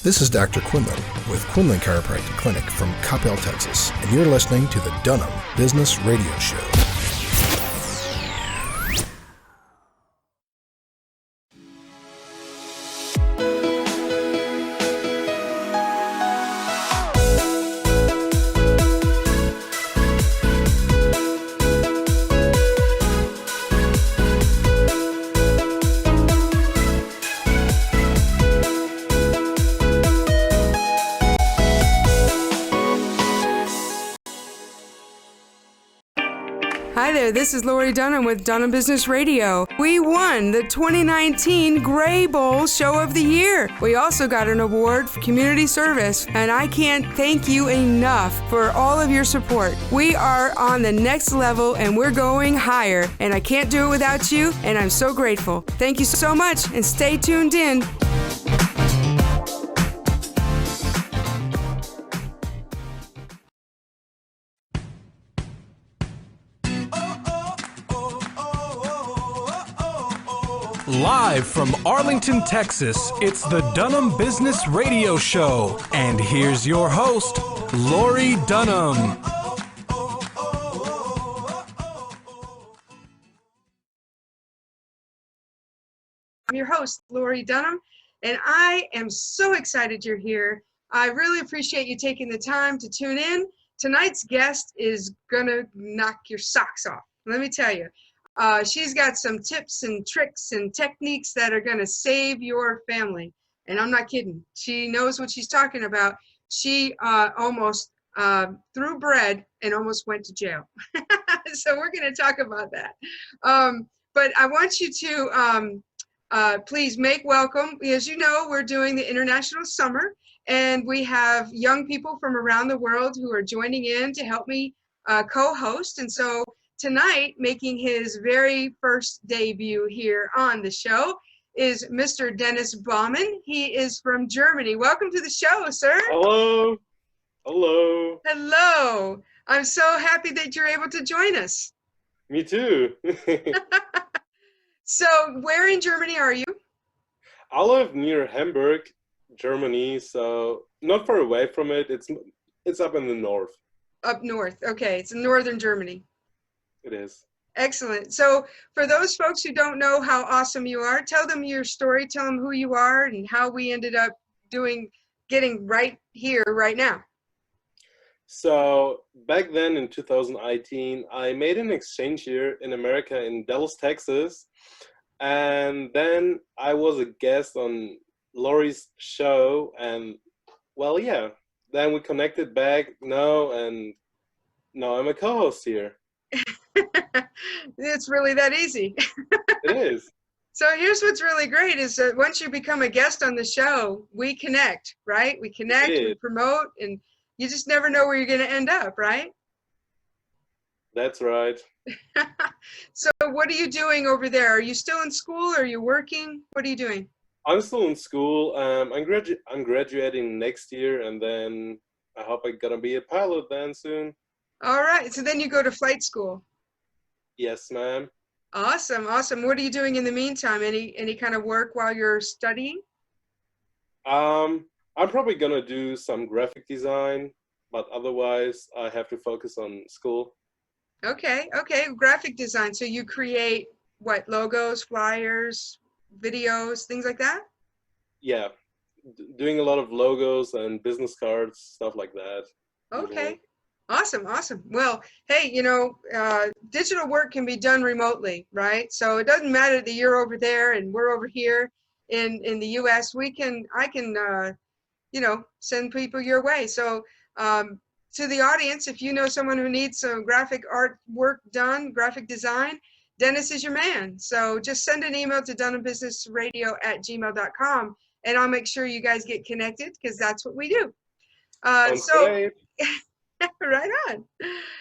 This is Dr. Quinlan with Quinlan Chiropractic Clinic from Coppell, Texas, and you're listening to the Dunham Business Radio Show. Hi there, this is Lori Dunham with Dunham Business Radio. We won the 2019 Gray Bowl Show of the Year. We also got an award for community service, and I can't thank you enough for all of your support. We are on the next level, and we're going higher, and I can't do it without you, and I'm so grateful. Thank you so much, and stay tuned in. Live from Arlington, Texas, it's the Dunham Business Radio Show. And here's your host, Lori Dunham. I'm your host, Lori Dunham, and I am so excited you're here. I really appreciate you taking the time to tune in. Tonight's guest is gonna knock your socks off. Let me tell you. She's got some tips and tricks and techniques that are going to save your family. And I'm not kidding. She knows what she's talking about. She almost threw bread and almost went to jail. So we're going to talk about that. But I want you to please make welcome. As you know, we're doing the International Summer, and we have young people from around the world who are joining in to help me co-host. And so tonight, making his very first debut here on the show, is Mr. Dennis Baumann. He is from Germany. Welcome to the show, sir. Hello. Hello. Hello. I'm so happy that you're able to join us. Me too. So, where in Germany are you? I live near Hamburg, Germany, so not far away from it. It's up in the north. Up north. Okay, it's in northern Germany. It is. Excellent. So for those folks who don't know how awesome you are, tell them your story, tell them who you are and how we ended up getting right here, right now. So back then in 2018, I made an exchange year in America in Dallas, Texas. And then I was a guest on Lori's show. And well, yeah, then we connected back now, and now I'm a co-host here. It's really that easy. It is. So here's what's really great is that once you become a guest on the show, we connect, right? We connect, we promote, and you just never know where you're going to end up, right? That's right. So what are you doing over there? Are you still in school? Are you working? What are you doing? I'm still in school. I'm graduating next year, and then I hope I'm going to be a pilot then soon. All right. So then you go to flight school. Yes, ma'am. Awesome. Awesome. What are you doing in the meantime? Any kind of work while you're studying? I'm probably going to do some graphic design, but otherwise I have to focus on school. Okay. Okay. Graphic design. So you create what? Logos, flyers, videos, things like that? Yeah. Doing a lot of logos and business cards, stuff like that. Okay. Usually. Awesome. Awesome. Well, hey, digital work can be done remotely, right? So it doesn't matter that you're over there and we're over here in the U.S. I can send people your way. So to the audience, if you know someone who needs some graphic art work done, graphic design, Dennis is your man. So just send an email to DunhamBusinessRadio@gmail.com, and I'll make sure you guys get connected, because that's what we do. Right on.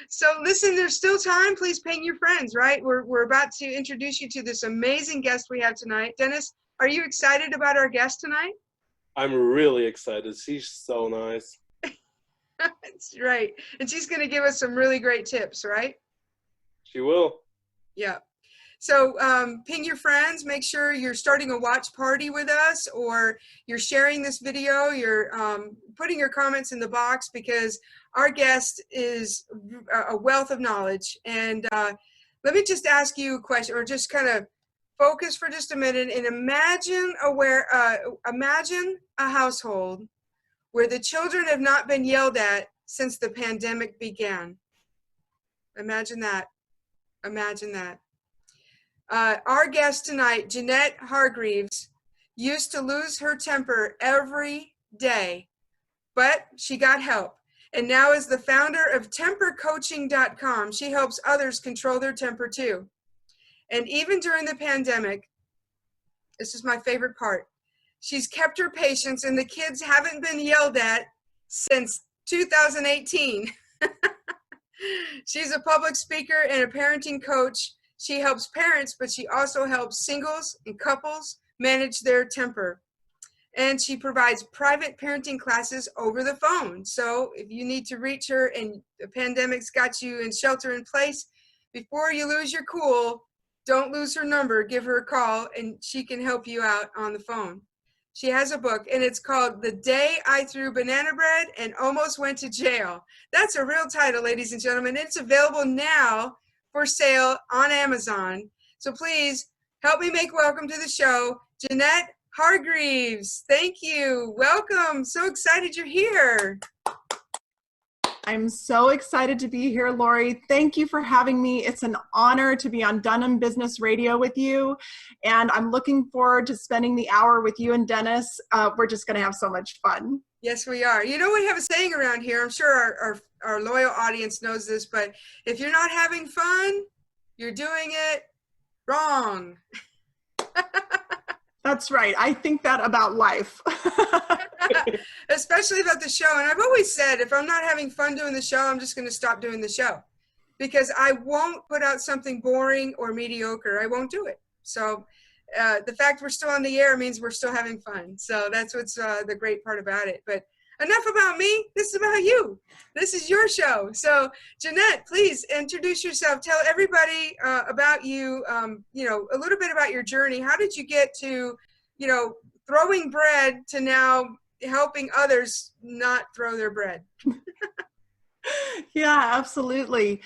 So listen, there's still time. Please ping your friends, right? We're about to introduce you to this amazing guest we have tonight. Dennis, are you excited about our guest tonight? I'm really excited. She's so nice. That's right. And she's going to give us some really great tips, right? She will. Yeah. So ping your friends, make sure you're starting a watch party with us, or you're sharing this video, you're putting your comments in the box, because our guest is a wealth of knowledge. And let me just ask you a question, or just kind of focus for just a minute, and imagine a household where the children have not been yelled at since the pandemic began. Imagine that. Imagine that. Our guest tonight, Jeanette Hargreaves, used to lose her temper every day, but she got help. And now is the founder of tempercoaching.com. She helps others control their temper too. And even during the pandemic, this is my favorite part, she's kept her patience, and the kids haven't been yelled at since 2018. She's a public speaker and a parenting coach. She helps parents, but she also helps singles and couples manage their temper. And she provides private parenting classes over the phone. So if you need to reach her and the pandemic's got you in shelter in place, before you lose your cool, don't lose her number. Give her a call and she can help you out on the phone. She has a book, and it's called The Day I Threw Banana Bread and Almost Went to Jail. That's a real title, ladies and gentlemen. It's available now for sale on Amazon. So please help me make welcome to the show, Jeanette Hargreaves. Thank you. Welcome. So excited you're here. I'm so excited to be here, Lori. Thank you for having me. It's an honor to be on Dunham Business Radio with you, and I'm looking forward to spending the hour with you and Dennis. We're just going to have so much fun. Yes, we are. You know, we have a saying around here. I'm sure our loyal audience knows this, but if you're not having fun, you're doing it wrong. That's right. I think that about life. Especially about the show. And I've always said, if I'm not having fun doing the show, I'm just going to stop doing the show, because I won't put out something boring or mediocre. I won't do it. So the fact we're still on the air means we're still having fun. So that's what's the great part about it. But enough about me. This is about you. This is your show. So Jeanette, please introduce yourself. Tell everybody about you, a little bit about your journey. How did you get to, throwing bread to now helping others not throw their bread? Yeah, absolutely.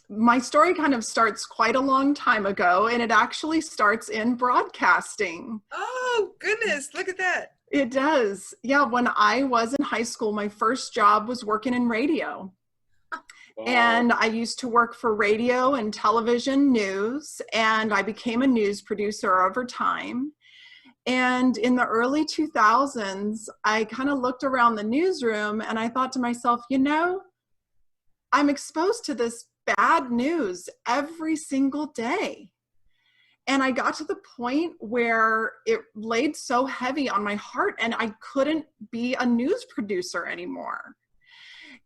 My story kind of starts quite a long time ago, and it actually starts in broadcasting. Oh, goodness. Look at that. It does. Yeah, when I was in high school, my first job was working in radio. Oh. And I used to work for radio and television news, and I became a news producer over time. And in the early 2000s, I kind of looked around the newsroom and I thought to myself, I'm exposed to this bad news every single day. And I got to the point where it laid so heavy on my heart and I couldn't be a news producer anymore.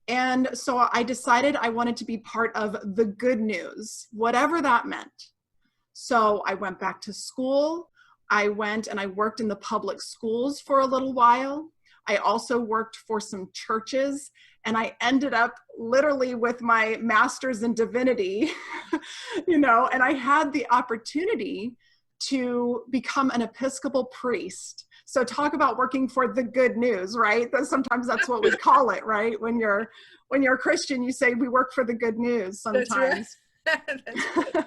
And so I decided I wanted to be part of the good news, whatever that meant. So I went back to school. I went and I worked in the public schools for a little while. I also worked for some churches, and I ended up literally with my master's in divinity, and I had the opportunity to become an Episcopal priest. So talk about working for the good news, right? Sometimes that's what we call it, right? When you're a Christian, you say we work for the good news sometimes. That's right. That's right.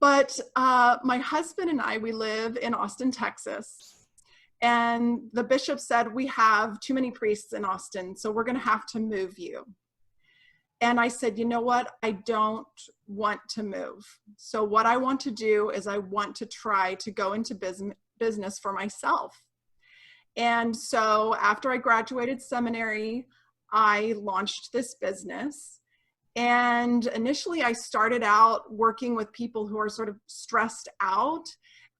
But my husband and I, we live in Austin, Texas, and the bishop said, we have too many priests in Austin, so we're going to have to move you. And I said, you know what? I don't want to move. So what I want to do is I want to try to go into business for myself. And so after I graduated seminary, I launched this business. And initially I started out working with people who are sort of stressed out.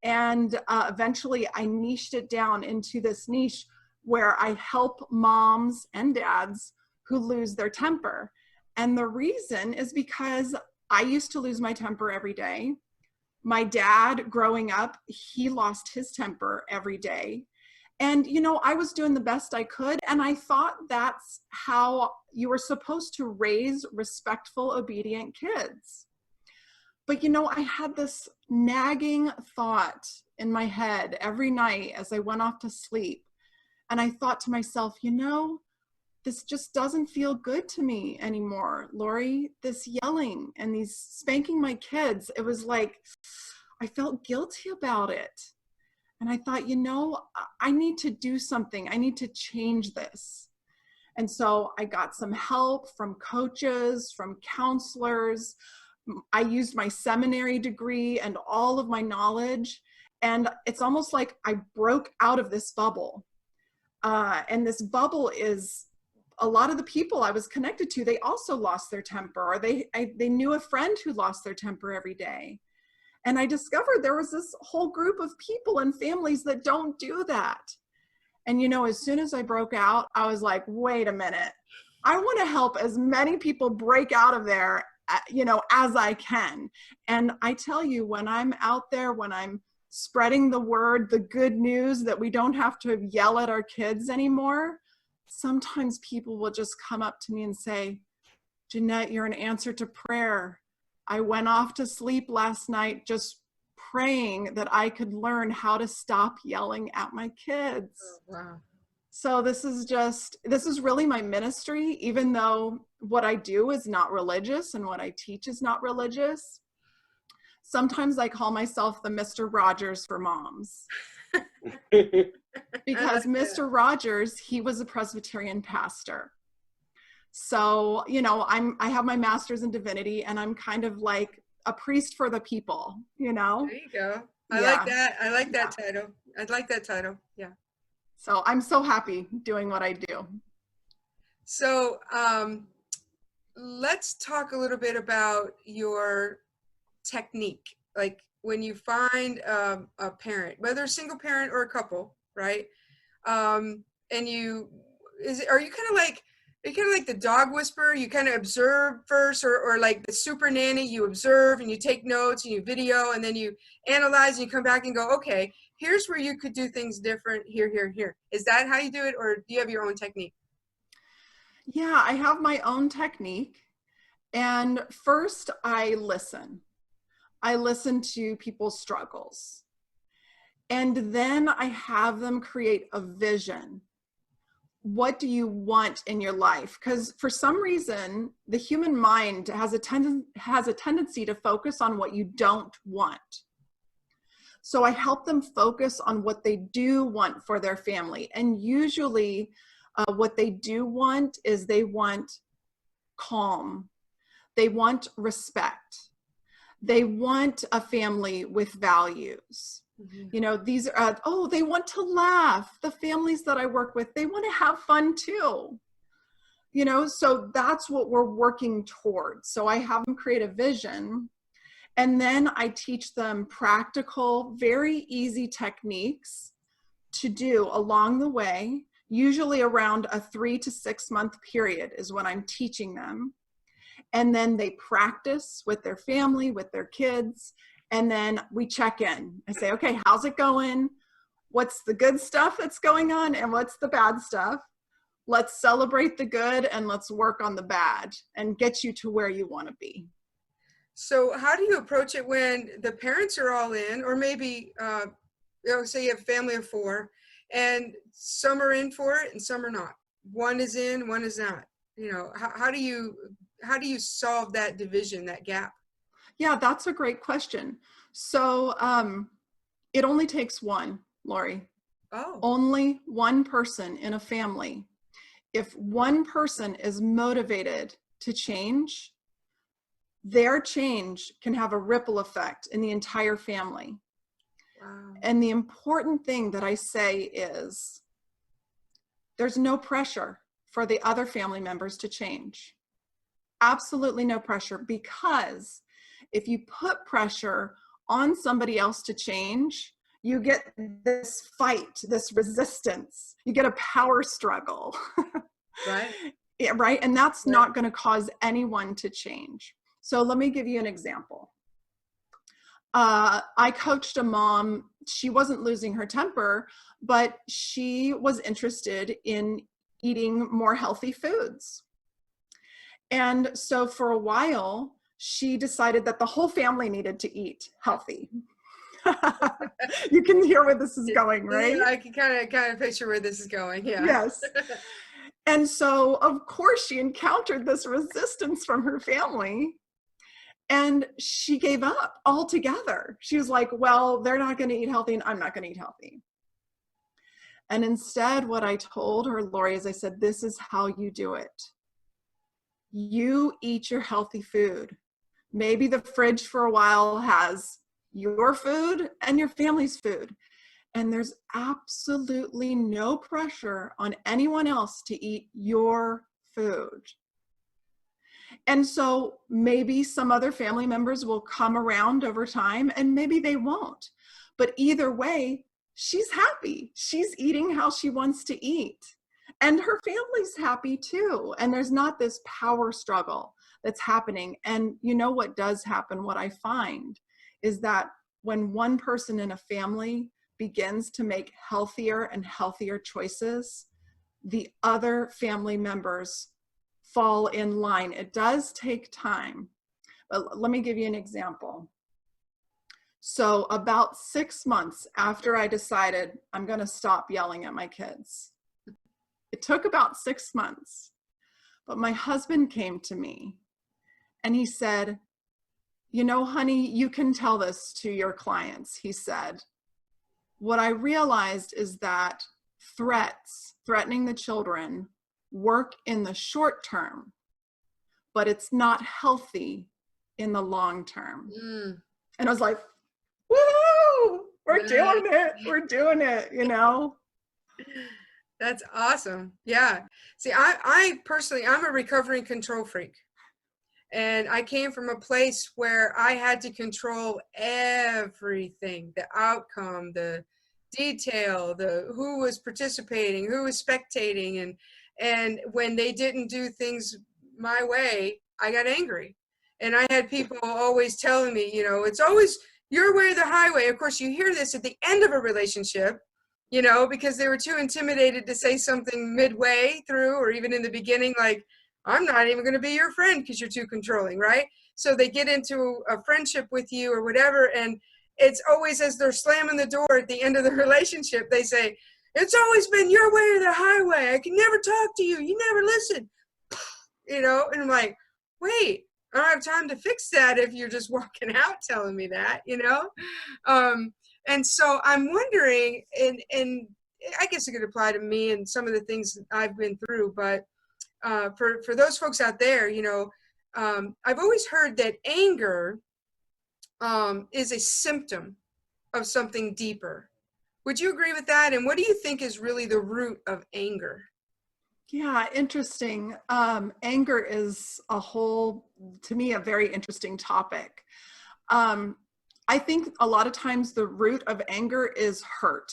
And eventually I niched it down into this niche where I help moms and dads who lose their temper. And the reason is because I used to lose my temper every day. My dad growing up, he lost his temper every day. And, I was doing the best I could. And I thought that's how you were supposed to raise respectful, obedient kids. But, I had this nagging thought in my head every night as I went off to sleep. And I thought to myself, this just doesn't feel good to me anymore, Lori. This yelling and these spanking my kids, it was like, I felt guilty about it. And I thought, I need to do something. I need to change this. And so I got some help from coaches, from counselors. I used my seminary degree and all of my knowledge. And it's almost like I broke out of this bubble. And this bubble is a lot of the people I was connected to, they also lost their temper, or they knew a friend who lost their temper every day. And I discovered there was this whole group of people and families that don't do that. And, as soon as I broke out, I was like, wait a minute, I want to help as many people break out of there, as I can. And I tell you, when I'm out there, when I'm spreading the word, the good news that we don't have to yell at our kids anymore, sometimes people will just come up to me and say, Jeanette, you're an answer to prayer. I went off to sleep last night just praying that I could learn how to stop yelling at my kids. Oh, wow. So this is really my ministry, even though what I do is not religious and what I teach is not religious. Sometimes I call myself the Mr. Rogers for moms. Because Mr. Rogers, he was a Presbyterian pastor. So, I have my master's in divinity, and I'm kind of like a priest for the people, There you go. I like that. I like that title. I'd like that title. Yeah. So I'm so happy doing what I do. So let's talk a little bit about your technique. Like when you find a parent, whether a single parent or a couple, right? And are you kind of like the dog whisperer? You kind of observe first, or like the super nanny, you observe and you take notes and you video and then you analyze and you come back and go, okay, here's where you could do things different, here. Is that how you do it, or do you have your own technique? Yeah, I have my own technique. And first I listen. I listen to people's struggles. And then I have them create a vision. What do you want in your life? Because for some reason, the human mind has a tendency to focus on what you don't want. So I help them focus on what they do want for their family. And usually what they do want is they want calm. They want respect. They want a family with values. Mm-hmm. These are, they want to laugh. The families that I work with, they want to have fun too. So that's what we're working towards. So I have them create a vision, and then I teach them practical, very easy techniques to do along the way. Usually around a 3 to 6 month period is when I'm teaching them. And then they practice with their family, with their kids. And then we check in. I say, okay, how's it going? What's the good stuff that's going on? And what's the bad stuff? Let's celebrate the good and let's work on the bad and get you to where you want to be. So how do you approach it when the parents are all in, or maybe, say you have a family of 4 and some are in for it and some are not? One is in, one is not. How do you solve that division, that gap? Yeah, that's a great question. So it only takes one, Lori. Oh. Only one person in a family. If one person is motivated to change, their change can have a ripple effect in the entire family. Wow. And the important thing that I say is there's no pressure for the other family members to change. Absolutely no pressure, because if you put pressure on somebody else to change, you get this fight, this resistance. You get a power struggle. Right. Yeah, right. And that's not going to cause anyone to change. So let me give you an example. I coached a mom. She wasn't losing her temper, but she was interested in eating more healthy foods. And so for a while, she decided that the whole family needed to eat healthy. You can hear where this is going, right? Yeah, I can kind of picture where this is going. Yeah. Yes. And so, of course, she encountered this resistance from her family, and she gave up altogether. She was like, well, they're not going to eat healthy, and I'm not going to eat healthy. And instead, what I told her, Lori, is I said, this is how you do it. You eat your healthy food. Maybe the fridge for a while has your food and your family's food. And there's absolutely no pressure on anyone else to eat your food. And so maybe some other family members will come around over time, and maybe they won't. But either way, she's happy. She's eating how she wants to eat. And her family's happy too. And there's not this power struggle that's happening. And you know what does happen, what I find, is that when one person in a family begins to make healthier and healthier choices, the other family members fall in line. It does take time. But let me give you an example. So about 6 months after I decided I'm going to stop yelling at my kids, it took about 6 months, but my husband came to me and he said, you know, honey, you can tell this to your clients. He said, what I realized is that threatening the children, work in the short term, but it's not healthy in the long term. And I was like, woo, we're doing it, you know? That's awesome. Yeah. See, I personally, I'm a recovering control freak. And I came from a place where I had to control everything, the outcome, the detail, the who was participating, who was spectating. And when they didn't do things my way, I got angry. And I had people always telling me, you know, it's always your way or the highway. Of course, you hear this at the end of a relationship, you know, because they were too intimidated to say something midway through or even in the beginning, like, I'm not even going to be your friend because you're too controlling, right? So they get into a friendship with you or whatever, and it's always as they're slamming the door at the end of the relationship, they say, it's always been your way or the highway. I can never talk to you. You never listen. You know, and I'm like, wait, I don't have time to fix that if you're just walking out telling me that, you know? And so I'm wondering, and I guess it could apply to me and some of the things I've been through, but for those folks out there, you know, I've always heard that anger is a symptom of something deeper. Would you agree with that? And what do you think is really the root of anger? Yeah, interesting. Anger is to me, a very interesting topic. I think a lot of times the root of anger is hurt.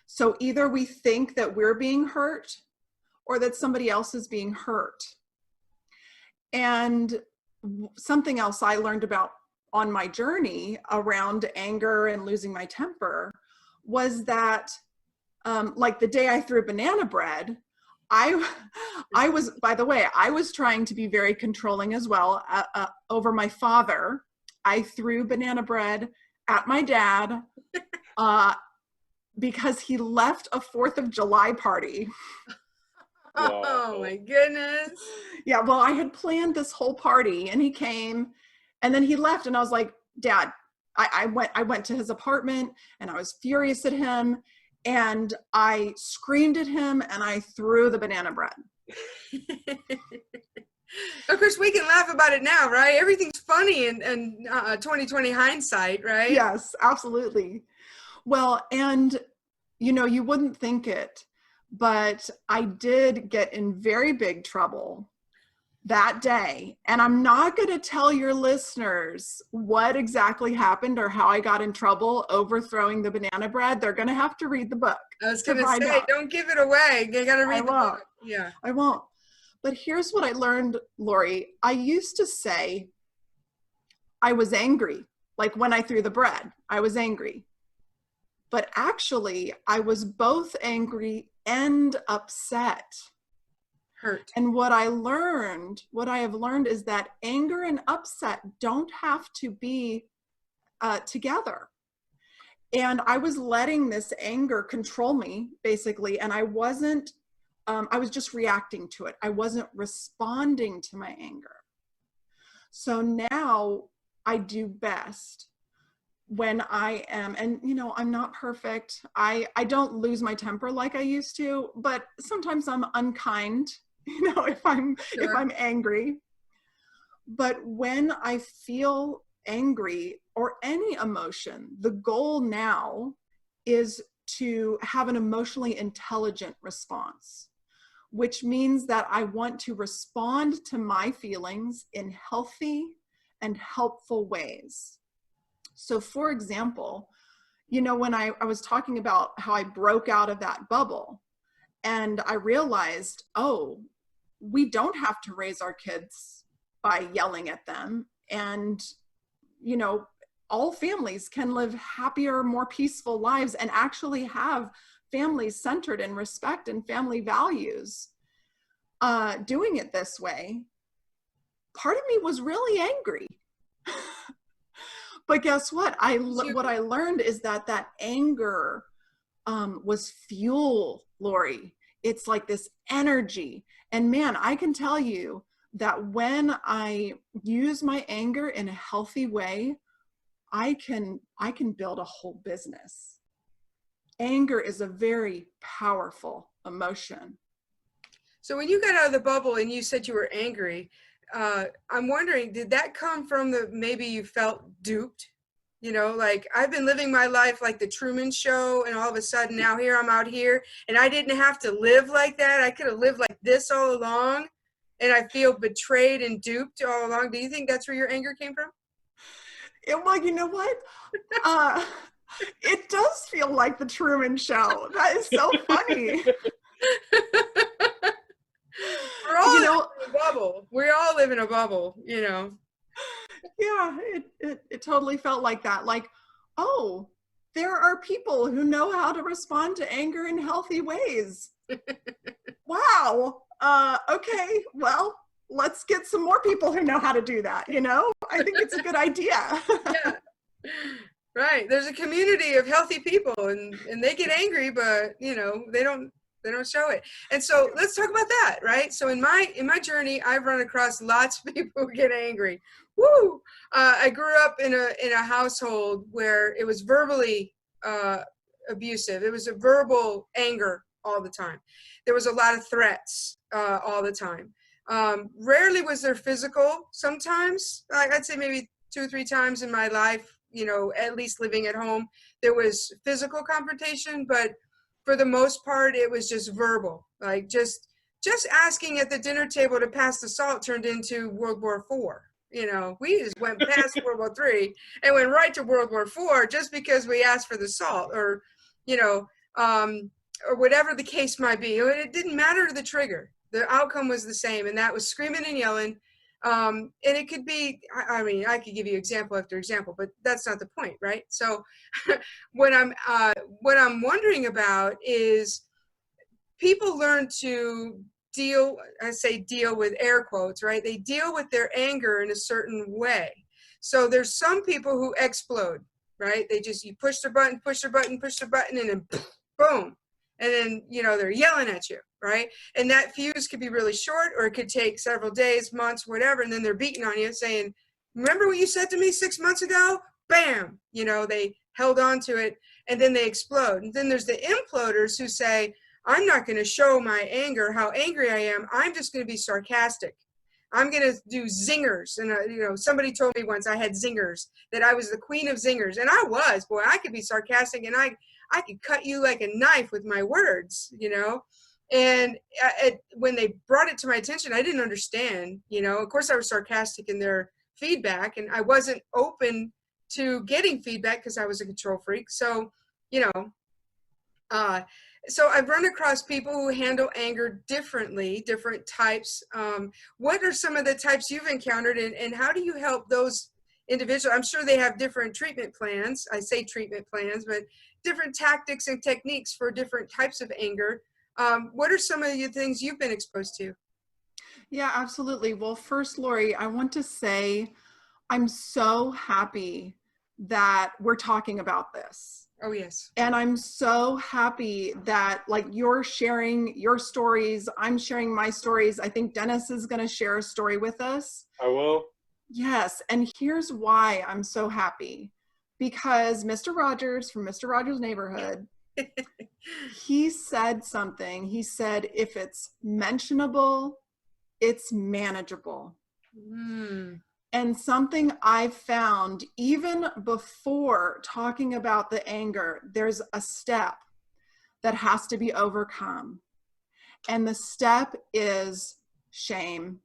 So either we think that we're being hurt or that somebody else is being hurt. And something else I learned about on my journey around anger and losing my temper was that, like the day I threw banana bread, I was, by the way, I was trying to be very controlling as well over my father. I threw banana bread at my dad because he left a 4th of July party. Oh my goodness. Yeah, well, I had planned this whole party and he came and then he left and I was like, Dad, I went to his apartment and I was furious at him and I screamed at him and I threw the banana bread. Of course, we can laugh about it now, right? Everything's funny in 2020 hindsight, right? Yes, absolutely. Well, and you know, you wouldn't think it, but I did get in very big trouble that day. And I'm not going to tell your listeners what exactly happened or how I got in trouble overthrowing the banana bread. They're going to have to read the book. I was going to say, don't give it away. You got to read the book. Yeah, I won't. But here's what I learned, Lori. I used to say I was angry. Like when I threw the bread, I was angry. But actually, I was both angry and upset. Hurt. And what I have learned is that anger and upset don't have to be together. And I was letting this anger control me, basically, and I wasn't, I was just reacting to it. I wasn't responding to my anger. So now I do best when I am, and I'm not perfect. I don't lose my temper like I used to, but sometimes I'm unkind, if I'm angry. But when I feel angry or any emotion, the goal now is to have an emotionally intelligent response, which means that I want to respond to my feelings in healthy and helpful ways. So for example, when I was talking about how I broke out of that bubble and I realized, oh, we don't have to raise our kids by yelling at them. And, all families can live happier, more peaceful lives and actually have families centered in respect and family values. Doing it this way, part of me was really angry. But guess what? What I learned is that anger was fuel, Lori. It's like this energy. And man, I can tell you that when I use my anger in a healthy way, I can build a whole business. Anger is a very powerful emotion. So when you got out of the bubble and you said you were angry, I'm wondering, did that come from maybe you felt duped? Like I've been living my life like the Truman Show, and all of a sudden now I'm out here and I didn't have to live like that. I could have lived like this all along, and I feel betrayed and duped all along. Do you think that's where your anger came from? Well, you know what? It does feel like the Truman Show. That is so funny. We're all living in a bubble. We all live in a bubble, Yeah, it totally felt like that. Like, oh, there are people who know how to respond to anger in healthy ways. Wow. Okay, well, let's get some more people who know how to do that, I think it's a good idea. Yeah. Right. There's a community of healthy people and they get angry, but they don't show it. And so let's talk about that, right? So in my journey, I've run across lots of people who get angry. Woo! I grew up in a household where it was verbally abusive. It was a verbal anger all the time. There was a lot of threats all the time. Rarely was there physical. Sometimes, I'd say maybe 2 or 3 times in my life, at least living at home, there was physical confrontation, but for the most part, it was just verbal. Like just asking at the dinner table to pass the salt turned into World War IV. We just went past World War III and went right to World War IV just because we asked for the salt, or whatever the case might be. It didn't matter the trigger. The outcome was the same, and that was screaming and yelling. And it could be, I could give you example after example, but that's not the point, right? So what I'm wondering about is people learn to deal with air quotes, right? They deal with their anger in a certain way. So there's some people who explode, right? You push their button, and then boom. And then, they're yelling at you, right? And that fuse could be really short, or it could take several days, months, whatever. And then they're beating on you saying, remember what you said to me 6 months ago? Bam! They held on to it, and then they explode. And then there's the imploders who say, I'm not going to show my anger, how angry I am. I'm just going to be sarcastic. I'm going to do zingers. And, somebody told me once I had zingers, that I was the queen of zingers. And I was. Boy, I could be sarcastic, and I could cut you like a knife with my words, And when they brought it to my attention, I didn't understand, Of course, I was sarcastic in their feedback, and I wasn't open to getting feedback because I was a control freak. So, so I've run across people who handle anger differently, different types. What are some of the types you've encountered, and how do you help those individuals? I'm sure they have different treatment plans. I say treatment plans, but different tactics and techniques for different types of anger. What are some of the things you've been exposed to? Yeah, absolutely. Well, first, Lori, I want to say I'm so happy that we're talking about this. Oh, yes. And I'm so happy that like you're sharing your stories. I'm sharing my stories. I think Dennis is going to share a story with us. I will. Yes. And here's why I'm so happy. Because Mr. Rogers from Mr. Rogers' Neighborhood, he said something. He said, if it's mentionable, it's manageable. Mm. And something I've found, even before talking about the anger, there's a step that has to be overcome. And the step is shame.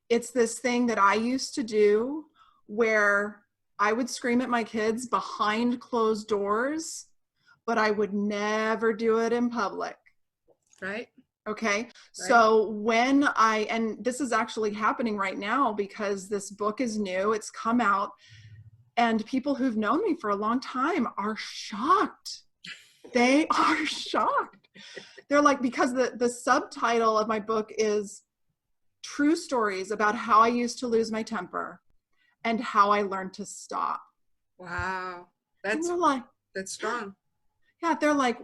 It's this thing that I used to do where I would scream at my kids behind closed doors, but I would never do it in public. Right. Okay. Right. So when and this is actually happening right now because this book is new, it's come out, and people who've known me for a long time are shocked. They are shocked. They're like, because the subtitle of my book is True Stories About How I Used to Lose My Temper and How I Learned to Stop. Wow. And they're like, That's strong. Yeah, they're like,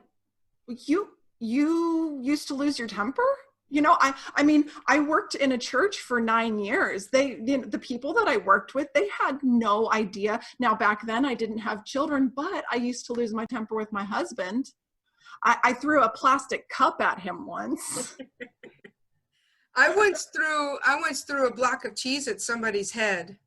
you used to lose your temper? You know, I mean, I worked in a church for 9 years. The people that I worked with, they had no idea. Now, back then I didn't have children, but I used to lose my temper with my husband. I threw a plastic cup at him once. I once threw a block of cheese at somebody's head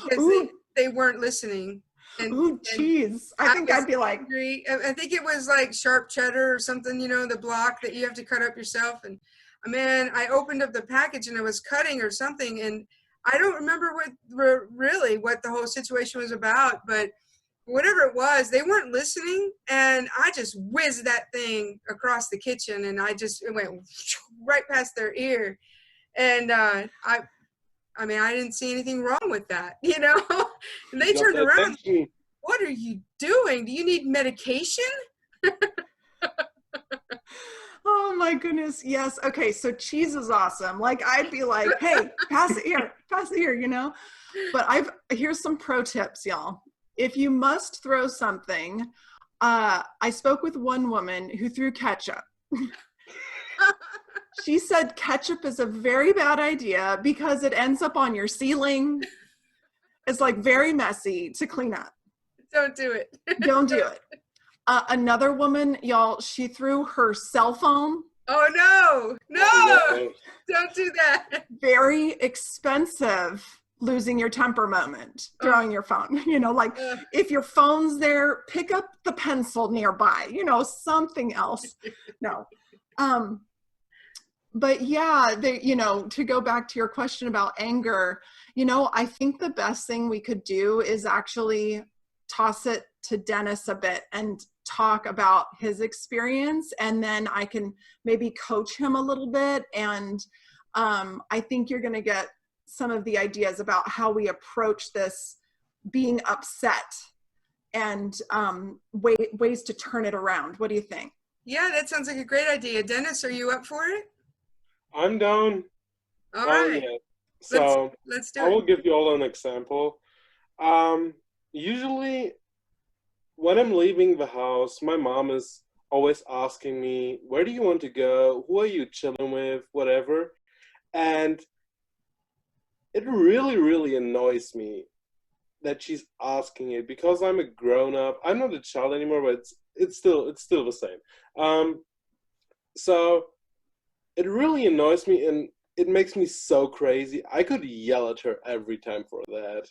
because they weren't listening. Ooh, cheese. I think I'd be like, angry. I think it was like sharp cheddar or something, you know, the block that you have to cut up yourself. And man, I opened up the package and I was cutting or something. And I don't remember what the whole situation was about, but whatever it was, they weren't listening. And I just whizzed that thing across the kitchen and it went right past their ear. And I didn't see anything wrong with that, you know? And they turned around. What are you doing? Do you need medication? Oh my goodness. Yes. Okay. So cheese is awesome. Like I'd be like, hey, pass it here, you know? But here's some pro tips, y'all. If you must throw something, I spoke with one woman who threw ketchup. She said ketchup is a very bad idea because it ends up on your ceiling. It's like very messy to clean up. Don't do it. Don't do it. Another woman, y'all, she threw her cell phone. Oh, no, don't do that. Very expensive losing your temper moment, throwing your phone, you know, like if your phone's there, pick up the pencil nearby, you know, something else. No. But yeah, you know, to go back to your question about anger, you know, I think the best thing we could do is actually toss it to Dennis a bit and talk about his experience. And then I can maybe coach him a little bit. And I think you're going to get some of the ideas about how we approach this being upset and ways to turn it around. What do you think? Yeah, that sounds like a great idea. Dennis, are you up for it? I'm down. All right. Yeah. So let's do it. I will give you all an example. Usually when I'm leaving the house, my mom is always asking me, where do you want to go? Who are you chilling with? Whatever. And it really, really annoys me that she's asking it because I'm a grown up. I'm not a child anymore, but it's still the same. So it really annoys me and it makes me so crazy. I could yell at her every time for that.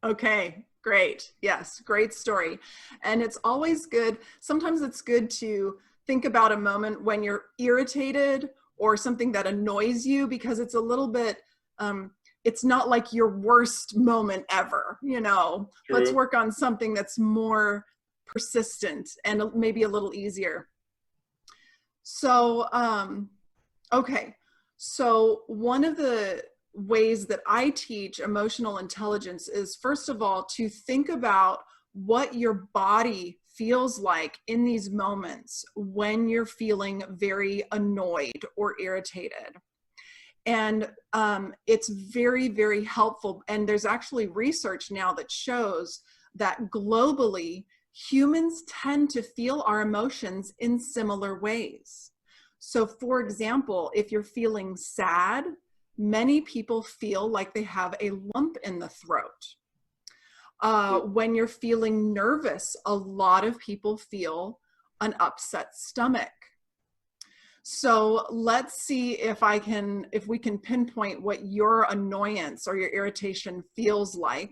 Okay, great. Yes, great story. And it's always good. Sometimes it's good to think about a moment when you're irritated or something that annoys you because it's a little bit, it's not like your worst moment ever, you know. True. Let's work on something that's more persistent and maybe a little easier. So, okay. So one of the ways that I teach emotional intelligence is, first of all, to think about what your body feels like in these moments when you're feeling very annoyed or irritated. And it's very, very helpful. And there's actually research now that shows that globally, humans tend to feel our emotions in similar ways. So for example, if you're feeling sad, many people feel like they have a lump in the throat. When you're feeling nervous, a lot of people feel an upset stomach. So let's see if we can pinpoint what your annoyance or your irritation feels like.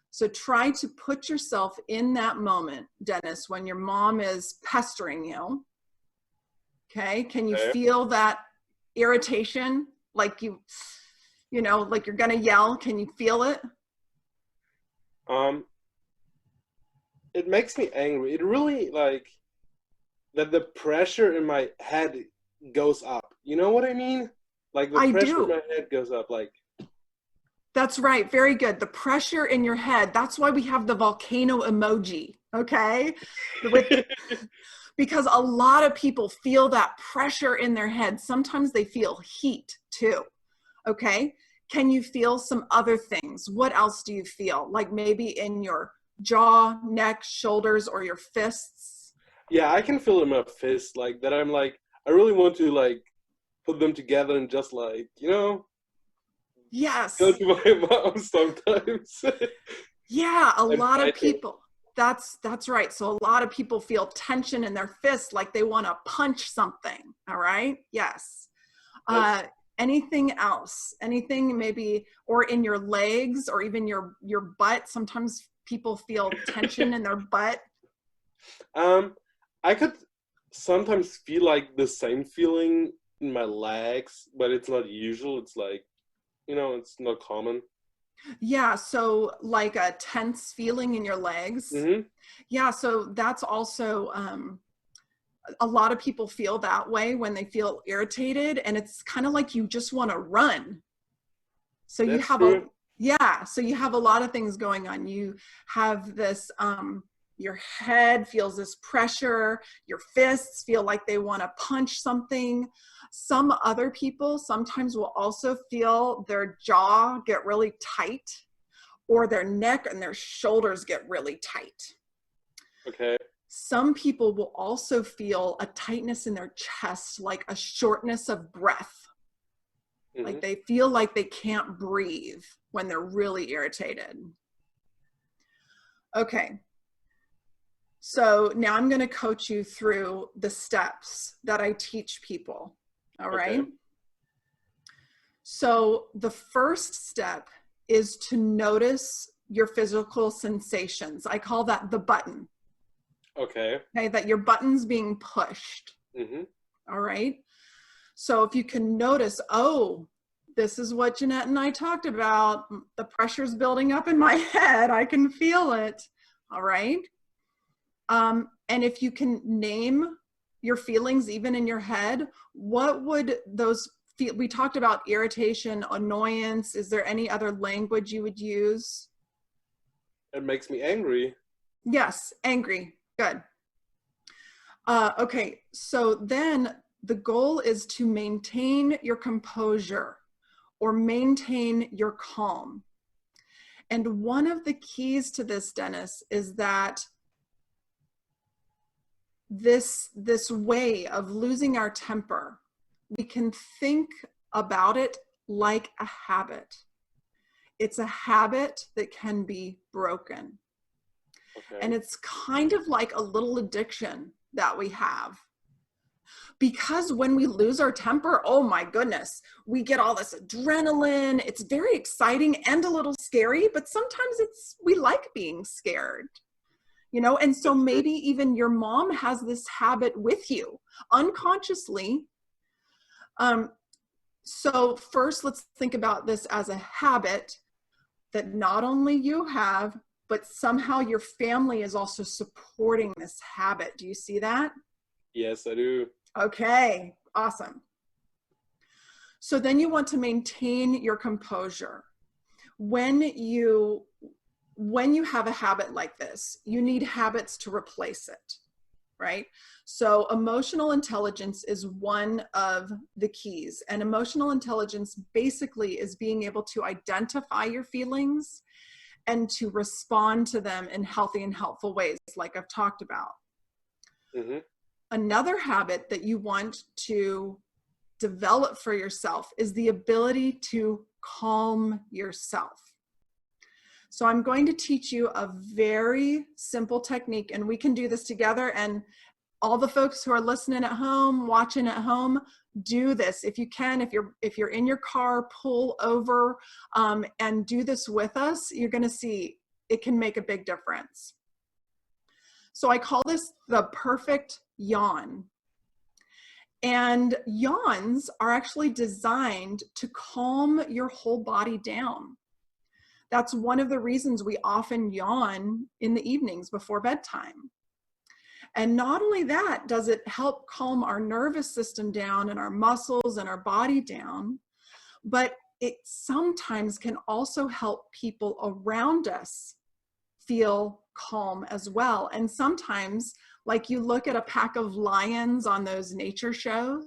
So try to put yourself in that moment, Dennis, when your mom is pestering you. Okay, can you feel that irritation? Like you know, like you're gonna yell, can you feel it? It makes me angry. It really, like, that the pressure in my head goes up. You know what I mean? Like the pressure in my head goes up, like. That's right. Very good. The pressure in your head. That's why we have the volcano emoji. Okay. Because a lot of people feel that pressure in their head. Sometimes they feel heat too. Okay. Can you feel some other things? What else do you feel? Like maybe in your jaw, neck, shoulders, or your fists? Yeah, I can feel in my fists, like that. I'm like, I really want to like put them together and just like, you know. Yes. Go to my mom sometimes. Yeah, a lot of people. That's right. So a lot of people feel tension in their fists, like they want to punch something. All right. Yes. Anything else? Anything maybe, or in your legs, or even your butt? Sometimes people feel tension in their butt. I could sometimes feel like the same feeling in my legs, but it's not usual. It's like, you know, it's not common. Yeah, so like a tense feeling in your legs. Mm-hmm. Yeah, so that's also, a lot of people feel that way when they feel irritated, and it's kind of like you just want to run. So you have so you have a lot of things going on. You have this, your head feels this pressure, your fists feel like they want to punch something. Some other people sometimes will also feel their jaw get really tight, or their neck and their shoulders get really tight. Okay. Some people will also feel a tightness in their chest, like a shortness of breath. Mm-hmm. Like they feel like they can't breathe when they're really irritated. Okay. So now I'm going to coach you through the steps that I teach people. All right. Okay. So the first step is to notice your physical sensations. I call that the button. Okay. Okay, that your button's being pushed. Mm-hmm. All right. So if you can notice, oh, this is what Jeanette and I talked about. The pressure's building up in my head. I can feel it. All right. And if you can name your feelings even in your head, what would those feel? We talked about irritation, annoyance. Is there any other language you would use? It makes me angry. Yes, angry. Good. Okay, so then the goal is to maintain your composure or maintain your calm. And one of the keys to this, Dennis, is that this way of losing our temper, we can think about it like a habit. It's a habit that can be broken. Okay. And it's kind of like a little addiction that we have. Because when we lose our temper, oh my goodness, we get all this adrenaline. It's very exciting and a little scary, but sometimes we like being scared. You know, and so maybe even your mom has this habit with you unconsciously. So first, let's think about this as a habit that not only you have, but somehow your family is also supporting this habit. Do you see that? Yes, I do. Okay, awesome. So then you want to maintain your composure. When you when you have a habit like this, you need habits to replace it, right? So emotional intelligence is one of the keys. And emotional intelligence basically is being able to identify your feelings and to respond to them in healthy and helpful ways, like I've talked about. Mm-hmm. Another habit that you want to develop for yourself is the ability to calm yourself. So I'm going to teach you a very simple technique, and we can do this together. And all the folks who are listening at home, watching at home, do this. If you can, if you're in your car, pull over and do this with us. You're going to see it can make a big difference. So I call this the perfect yawn. And yawns are actually designed to calm your whole body down. That's one of the reasons we often yawn in the evenings before bedtime. And not only that, does it help calm our nervous system down and our muscles and our body down, but it sometimes can also help people around us feel calm as well. And sometimes, like you look at a pack of lions on those nature shows,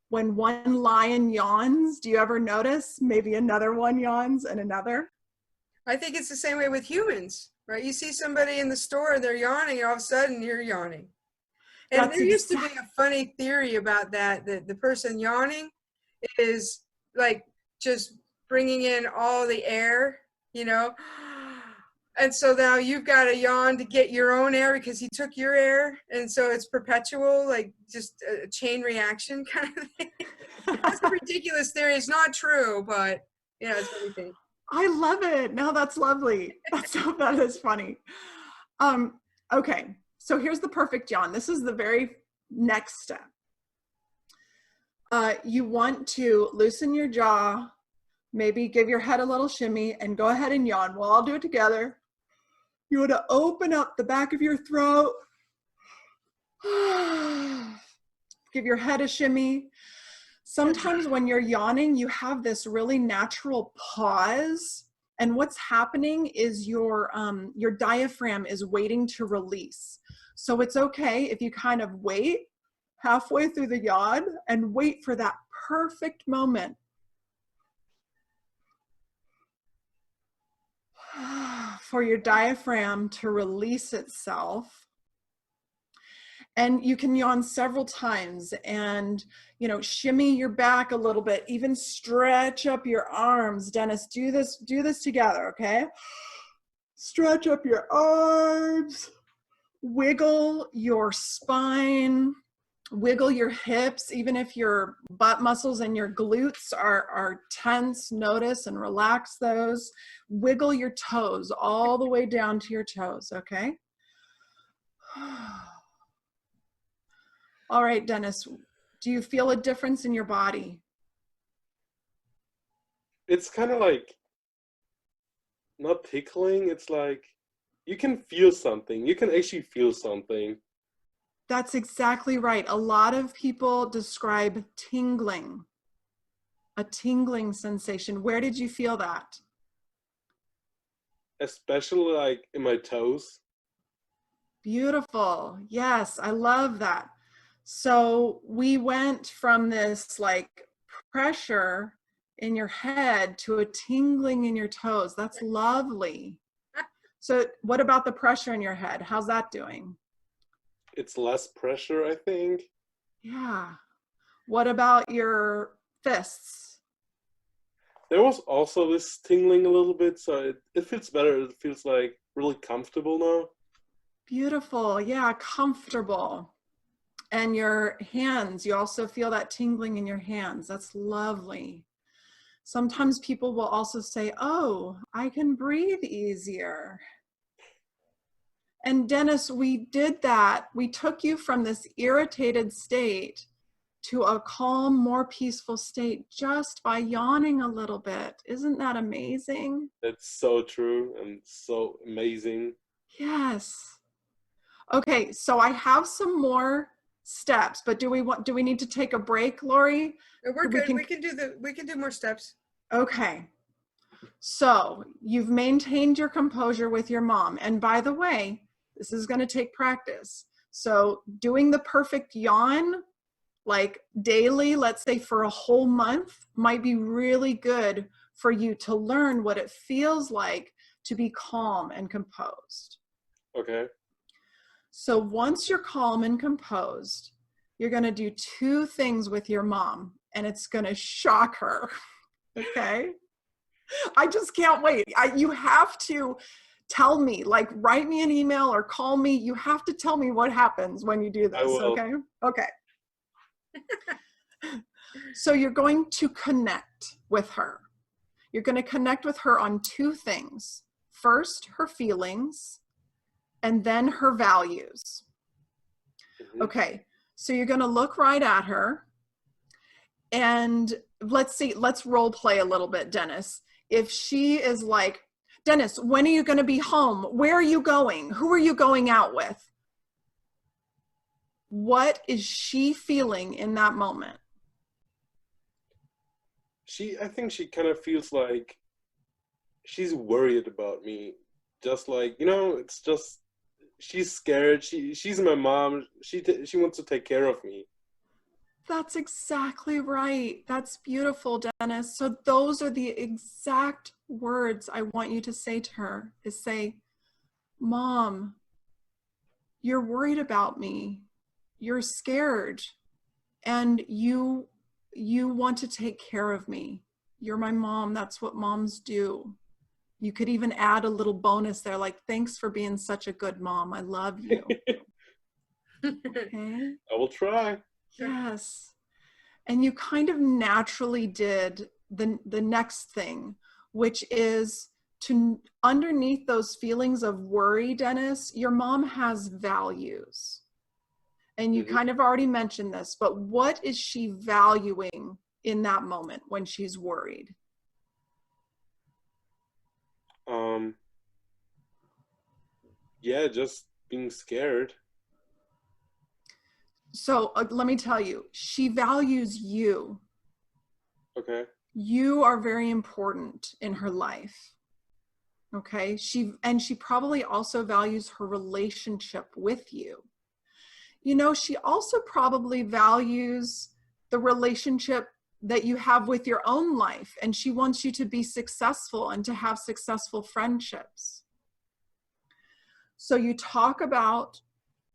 when one lion yawns, do you ever notice maybe another one yawns and another? I think it's the same way with humans, right? You see somebody in the store, they're yawning, and all of a sudden you're yawning. And there used to be a funny theory about that the person yawning is like just bringing in all the air, you know? And so now you've got to yawn to get your own air because he took your air. And so it's perpetual, like just a chain reaction kind of thing. That's a ridiculous theory. It's not true, but you know, it's what we think. I love it. No, that's lovely. That is funny. Okay, so here's the perfect yawn. This is the very next step. You want to loosen your jaw, maybe give your head a little shimmy, and go ahead and yawn. We'll all do it together. You want to open up the back of your throat. Give your head a shimmy. Sometimes when you're yawning, you have this really natural pause. And what's happening is your diaphragm is waiting to release. So it's okay if you kind of wait halfway through the yawn and wait for that perfect moment. For your diaphragm to release itself. And you can yawn several times and, you know, shimmy your back a little bit, even stretch up your arms. Dennis, do this together, okay? Stretch up your arms, wiggle your spine, wiggle your hips, even if your butt muscles and your glutes are tense, notice and relax those. Wiggle your toes all the way down to your toes, okay? All right, Dennis, do you feel a difference in your body? It's kind of like not tickling. It's like you can feel something. You can actually feel something. That's exactly right. A lot of people describe tingling, a tingling sensation. Where did you feel that? Especially like in my toes. Beautiful. Yes, I love that. So we went from this like pressure in your head to a tingling in your toes. That's lovely. So what about the pressure in your head? How's that doing? It's less pressure, I think. Yeah. What about your fists? There was also this tingling a little bit, so it feels better. It feels like really comfortable now. Beautiful. Yeah, comfortable. And your hands, you also feel that tingling in your hands. That's lovely. Sometimes people will also say, oh, I can breathe easier. And Dennis, we did that. We took you from this irritated state to a calm, more peaceful state just by yawning a little bit. Isn't that amazing? That's so true and so amazing. Yes. Okay, so I have some more steps, but do we need to take a break, Lori? We're good. We can do more steps. Okay. So you've maintained your composure with your mom. And by the way, this is going to take practice. So doing the perfect yawn, like daily, let's say for a whole month, might be really good for you to learn what it feels like to be calm and composed. Okay. So once you're calm and composed, you're going to do two things with your mom, and it's going to shock her. Okay? I just can't wait. You have to tell me, like write me an email or call me. You have to tell me what happens when you do this. I will. Okay? Okay. So you're going to connect with her. You're going to connect with her on two things. First, her feelings, and then her values. Mm-hmm. Okay. So you're going to look right at her, and let's role play a little bit, Dennis. If she is like, Dennis, when are you going to be home? Where are you going? Who are you going out with? What is she feeling in that moment? I think she kind of feels like she's worried about me. Just like, it's just, she's scared. She's my mom. She wants to take care of me. That's exactly right. That's beautiful, Dennis. So those are the exact words I want you to say to her, is say, Mom, you're worried about me. You're scared, and you want to take care of me. You're my mom. That's what moms do. You could even add a little bonus there, like, thanks for being such a good mom. I love you. Okay? I will try. Yes. And you kind of naturally did the next thing, which is to, underneath those feelings of worry, Dennis, your mom has values. And you kind of already mentioned this, but what is she valuing in that moment when she's worried? Yeah, just being scared. So let me tell you, she values you. Okay. You are very important in her life. Okay. She probably also values her relationship with you. She also probably values the relationship that you have with your own life, and she wants you to be successful and to have successful friendships. So you talk about,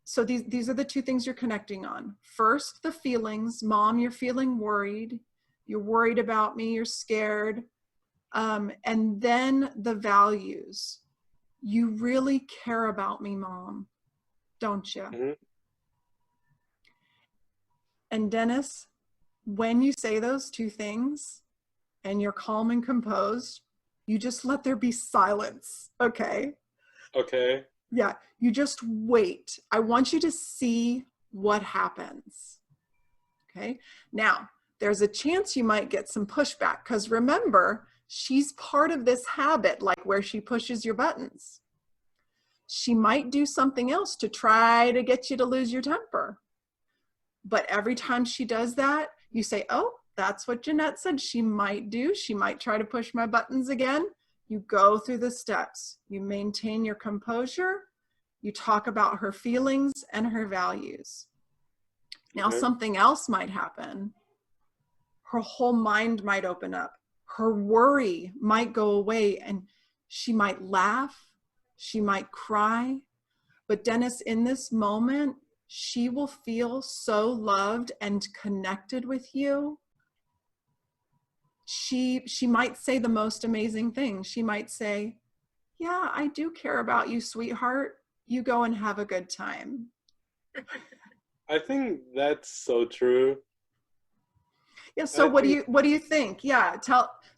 so these are the two things you're connecting on. First, the feelings. Mom, you're feeling worried. You're worried about me. You're scared. And then the values. You really care about me, Mom, don't you? Mm-hmm. And Dennis, when you say those two things and you're calm and composed, you just let there be silence, okay? Okay. Yeah, you just wait. I want you to see what happens, okay? Now, there's a chance you might get some pushback, because remember, she's part of this habit, like where she pushes your buttons. She might do something else to try to get you to lose your temper. But every time she does that, you say, oh, that's what Jeanette said she might do. She might try to push my buttons again. You go through the steps. You maintain your composure. You talk about her feelings and her values. Now, something else might happen. Her whole mind might open up. Her worry might go away, and she might laugh. She might cry. But Dennis, in this moment, she will feel so loved and connected with you. She might say the most amazing thing. She might say, yeah, I do care about you, sweetheart. You go and have a good time. I think that's so true. Yeah, so what do you think? Yeah,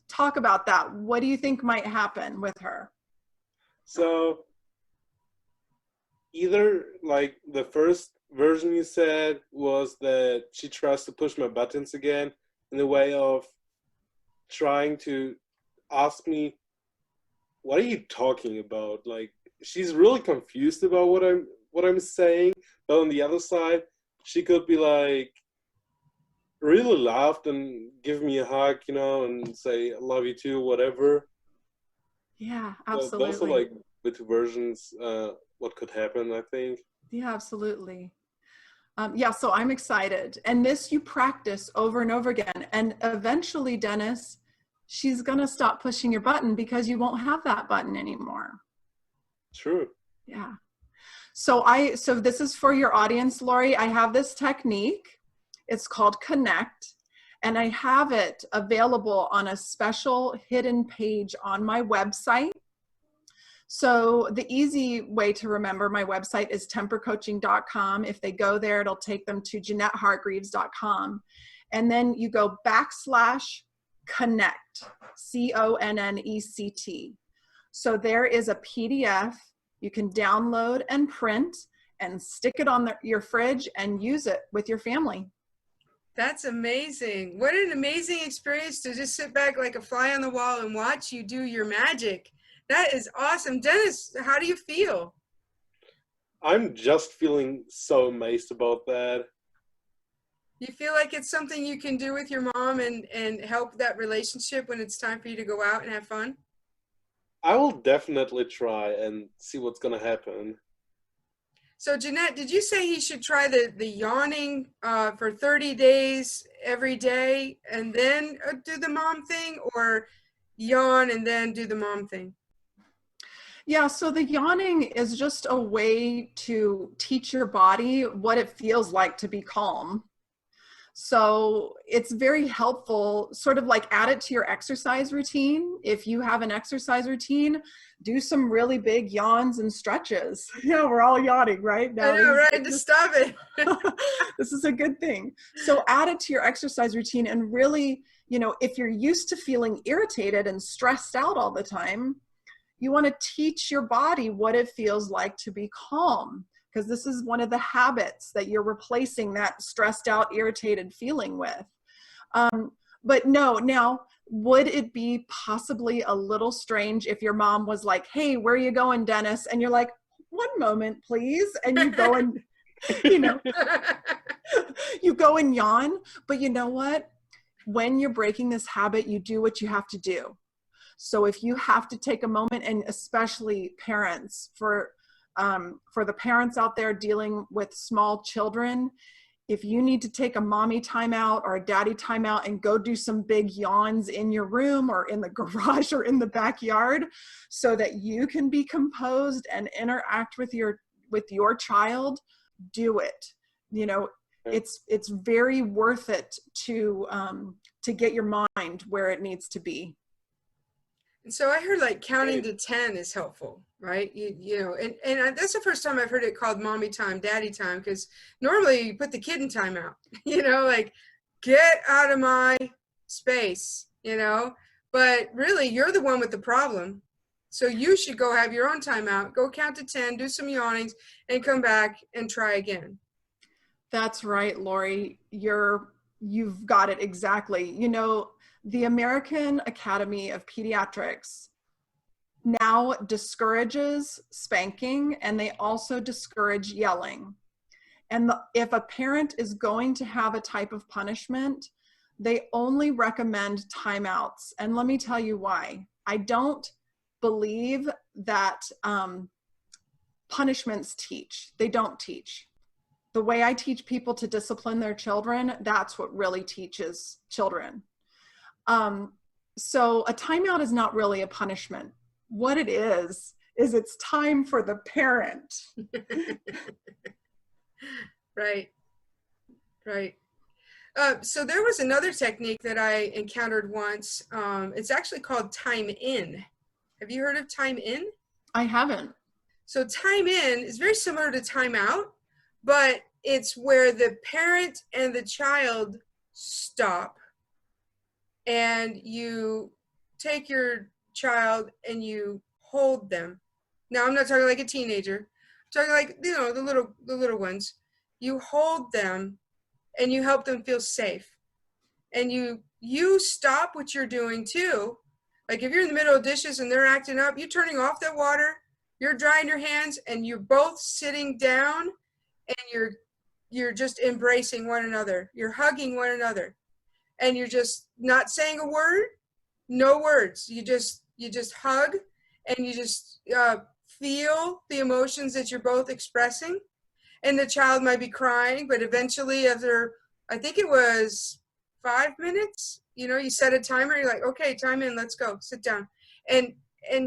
talk about that. What do you think might happen with her? So either like the first version you said was that she tries to push my buttons again in the way of trying to ask me, what are you talking about? Like, she's really confused about what I'm saying, but on the other side, she could be like really laughed and give me a hug, and say, I love you too, whatever. Yeah, So those are absolutely. like the two versions, what could happen, I think. Yeah, absolutely. Yeah, so I'm excited. And this you practice over and over again. And eventually, Dennis, she's going to stop pushing your button because you won't have that button anymore. True. Yeah. So this is for your audience, Lori. I have this technique. It's called Connect. And I have it available on a special hidden page on my website. So the easy way to remember my website is tempercoaching.com. If they go there, it'll take them to JeanetteHargreaves.com. And then you go /connect, CONNECT. So there is a PDF you can download and print and stick it on your fridge and use it with your family. That's amazing. What an amazing experience to just sit back like a fly on the wall and watch you do your magic. That is awesome. Dennis, how do you feel? I'm just feeling so amazed about that. You feel like it's something you can do with your mom and help that relationship when it's time for you to go out and have fun? I will definitely try and see what's going to happen. So Jeanette, did you say he should try the yawning for 30 days every day and then do the mom thing, or yawn and then do the mom thing? Yeah, so the yawning is just a way to teach your body what it feels like to be calm. So it's very helpful, sort of like add it to your exercise routine. If you have an exercise routine, do some really big yawns and stretches. Yeah, we're all yawning right now. I know, right? To stop it. This is a good thing. So add it to your exercise routine, and really, if you're used to feeling irritated and stressed out all the time, you want to teach your body what it feels like to be calm, because this is one of the habits that you're replacing that stressed out, irritated feeling with. But no, now, would it be possibly a little strange if your mom was like, hey, where are you going, Dennis? And you're like, one moment, please. And you go and, you go and yawn. But you know what? When you're breaking this habit, you do what you have to do. So if you have to take a moment, and especially parents, for the parents out there dealing with small children, if you need to take a mommy timeout or a daddy timeout and go do some big yawns in your room or in the garage or in the backyard so that you can be composed and interact with your child, do it. It's very worth it to get your mind where it needs to be. And so I heard like counting to 10 is helpful, right? And that's the first time I've heard it called mommy time, daddy time, because normally you put the kid in timeout, like get out of my space, but really you're the one with the problem. So you should go have your own timeout, go count to 10, do some yawnings, and come back and try again. That's right, Lori. You've got it exactly. The American Academy of Pediatrics now discourages spanking, and they also discourage yelling. And if a parent is going to have a type of punishment, they only recommend timeouts. And let me tell you why. I don't believe that punishments teach. They don't teach. The way I teach people to discipline their children, that's what really teaches children. So a timeout is not really a punishment. What it is it's time for the parent. Right. So there was another technique that I encountered once. It's actually called time in. Have you heard of time in? I haven't. So time in is very similar to time out, but it's where the parent and the child stop. And you take your child and you hold them. Now, I'm not talking like a teenager. I'm talking like, the little ones. You hold them and you help them feel safe. And you stop what you're doing too. Like if you're in the middle of dishes and they're acting up, you're turning off that water, you're drying your hands, and you're both sitting down and you're just embracing one another. You're hugging one another. And you're just not saying a word, no words. You just hug, and you just feel the emotions that you're both expressing. And the child might be crying, but eventually after, I think it was 5 minutes, you set a timer, you're like, okay, time in, let's go, sit down. And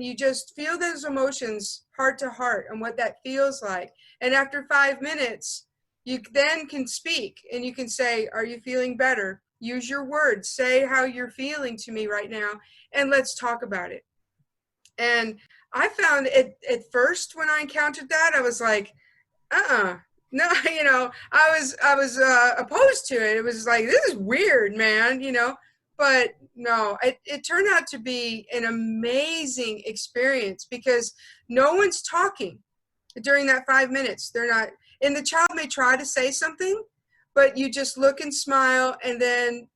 you just feel those emotions heart to heart and what that feels like. And after 5 minutes, you then can speak and you can say, are you feeling better? Use your words, say how you're feeling to me right now, and let's talk about it. And I found it at first when I encountered that, I was like, no, I was opposed to it. It was like, this is weird, man, but no, it turned out to be an amazing experience because no one's talking during that 5 minutes. They're not, and the child may try to say something, but you just look and smile and then,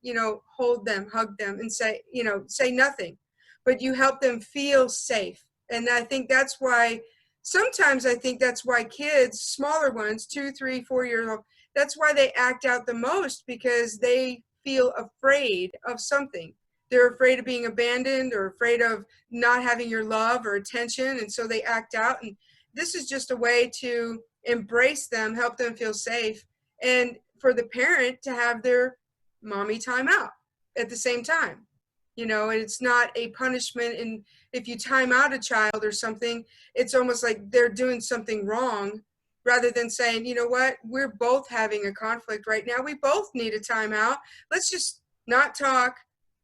hold them, hug them and say, say nothing, but you help them feel safe. And I think that's why sometimes kids, smaller ones, 2, 3, 4 years old, that's why they act out the most, because they feel afraid of something. They're afraid of being abandoned or afraid of not having your love or attention. And so they act out. And this is just a way to embrace them, help them feel safe. And for the parent to have their mommy time out at the same time, and it's not a punishment. And if you time out a child or something, it's almost like they're doing something wrong, rather than saying, you know what, we're both having a conflict right now. We both need a timeout. Let's just not talk.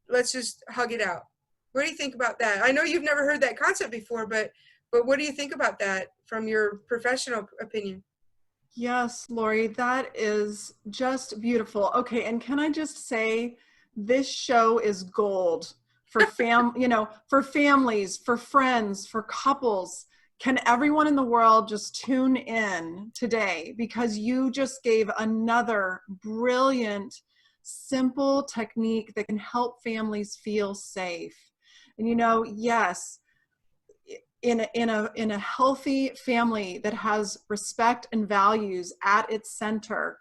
Let's just hug it out. What do you think about that? I know you've never heard that concept before, but what do you think about that from your professional opinion? Yes, Lori, that is just beautiful. Okay, and can I just say, this show is gold for for families, for friends, for couples. Can everyone in the world just tune in today, because you just gave another brilliant, simple technique that can help families feel safe. And yes, in a healthy family that has respect and values at its center,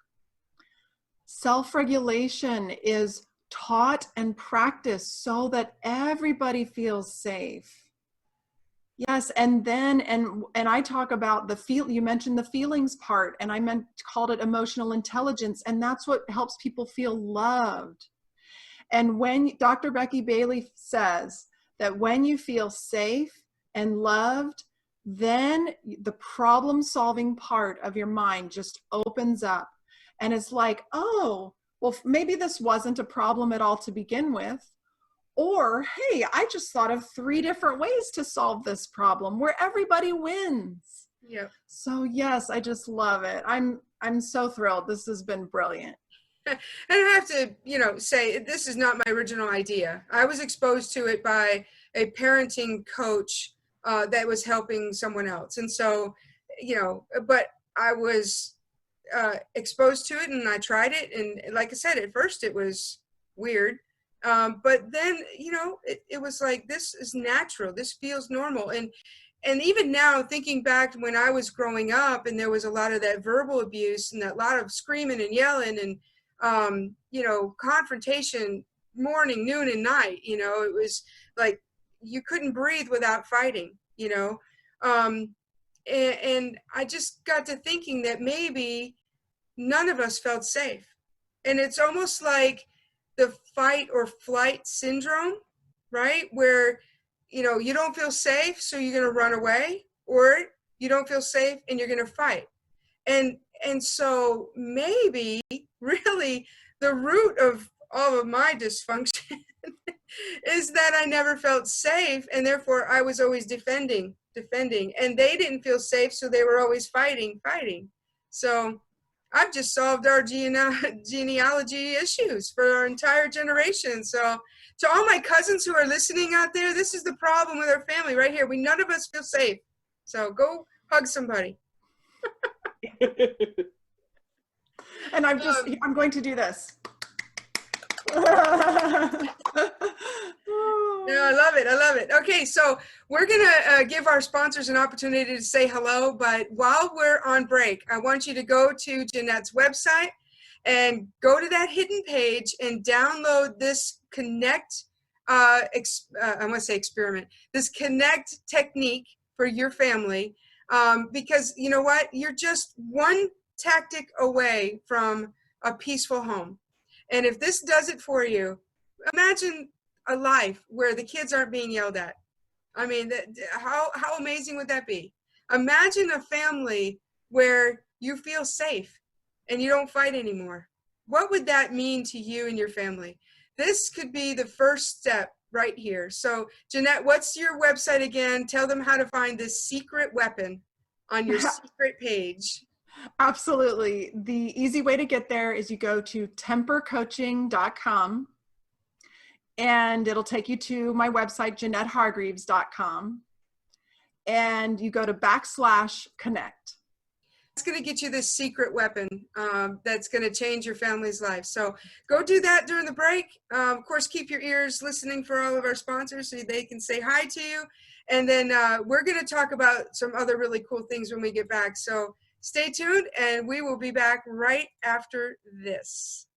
self-regulation is taught and practiced so that everybody feels safe. Yes, and then and I talk about you mentioned the feelings part, and I called it emotional intelligence, and that's what helps people feel loved. And when Dr. Becky Bailey says that when you feel safe and loved, then the problem-solving part of your mind just opens up, and it's like, oh, well, maybe this wasn't a problem at all to begin with. Or, hey, I just thought of 3 different ways to solve this problem where everybody wins. Yeah. So yes, I just love it. I'm so thrilled. This has been brilliant. And I have to, say this is not my original idea. I was exposed to it by a parenting coach that was helping someone else. And so, but I was exposed to it and I tried it. And like I said, at first it was weird. But then, it was like, this is natural. This feels normal. And even now, thinking back when I was growing up and there was a lot of that verbal abuse and that lot of screaming and yelling and, confrontation morning, noon, and night, it was like you couldn't breathe without fighting, and I just got to thinking that maybe none of us felt safe. And it's almost like the fight or flight syndrome, right? Where, you don't feel safe, so you're going to run away, or you don't feel safe and you're going to fight. And so maybe really the root of all of my dysfunction is that I never felt safe, and therefore I was always defending, and they didn't feel safe, so they were always fighting. So I've just solved our genealogy issues for our entire generation. So to all my cousins who are listening out there, this is the problem with our family right here. None of us feel safe. So go hug somebody. And I'm going to do this. Yeah, I love it. Okay, so we're going to give our sponsors an opportunity to say hello, but while we're on break, I want you to go to Jeanette's website and go to that hidden page and download this Connect I want to say experiment, this connect technique for your family, because you know what? You're just one tactic away from a peaceful home. And if this does it for you, imagine a life where the kids aren't being yelled at. I mean, how amazing would that be? Imagine a family where you feel safe and you don't fight anymore. What would that mean to you and your family? This could be the first step right here. So, Jeanette, what's your website again? Tell them how to find this secret weapon on your secret page. Absolutely. The easy way to get there is you go to tempercoaching.com, and it'll take you to my website, JeanetteHargreaves.com, and you go to /connect. It's going to get you this secret weapon that's going to change your family's life. So go do that during the break. Of course, keep your ears listening for all of our sponsors so they can say hi to you. And then we're going to talk about some other really cool things when we get back. So stay tuned, and we will be back right after this.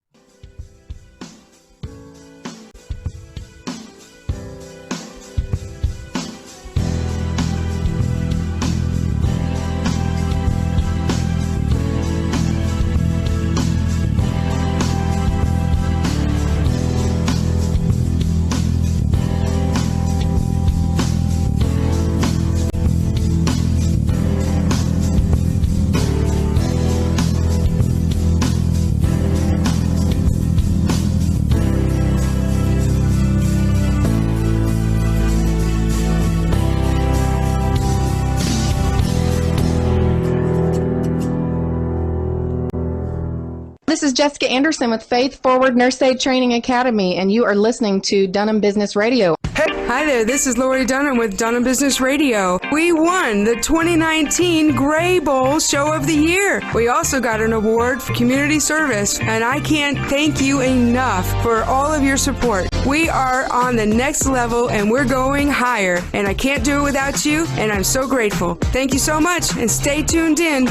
This is Jessica Anderson with Faith Forward Nurse Aid Training Academy, and you are listening to Dunham Business Radio. Hi there, this is Lori Dunham with Dunham Business Radio. We won the 2019 Gray Bowl Show of the Year. We also got an award for community service, and I can't thank you enough for all of your support. We are on the next level, and we're going higher, and I can't do it without you, and I'm so grateful. Thank you so much, and stay tuned in.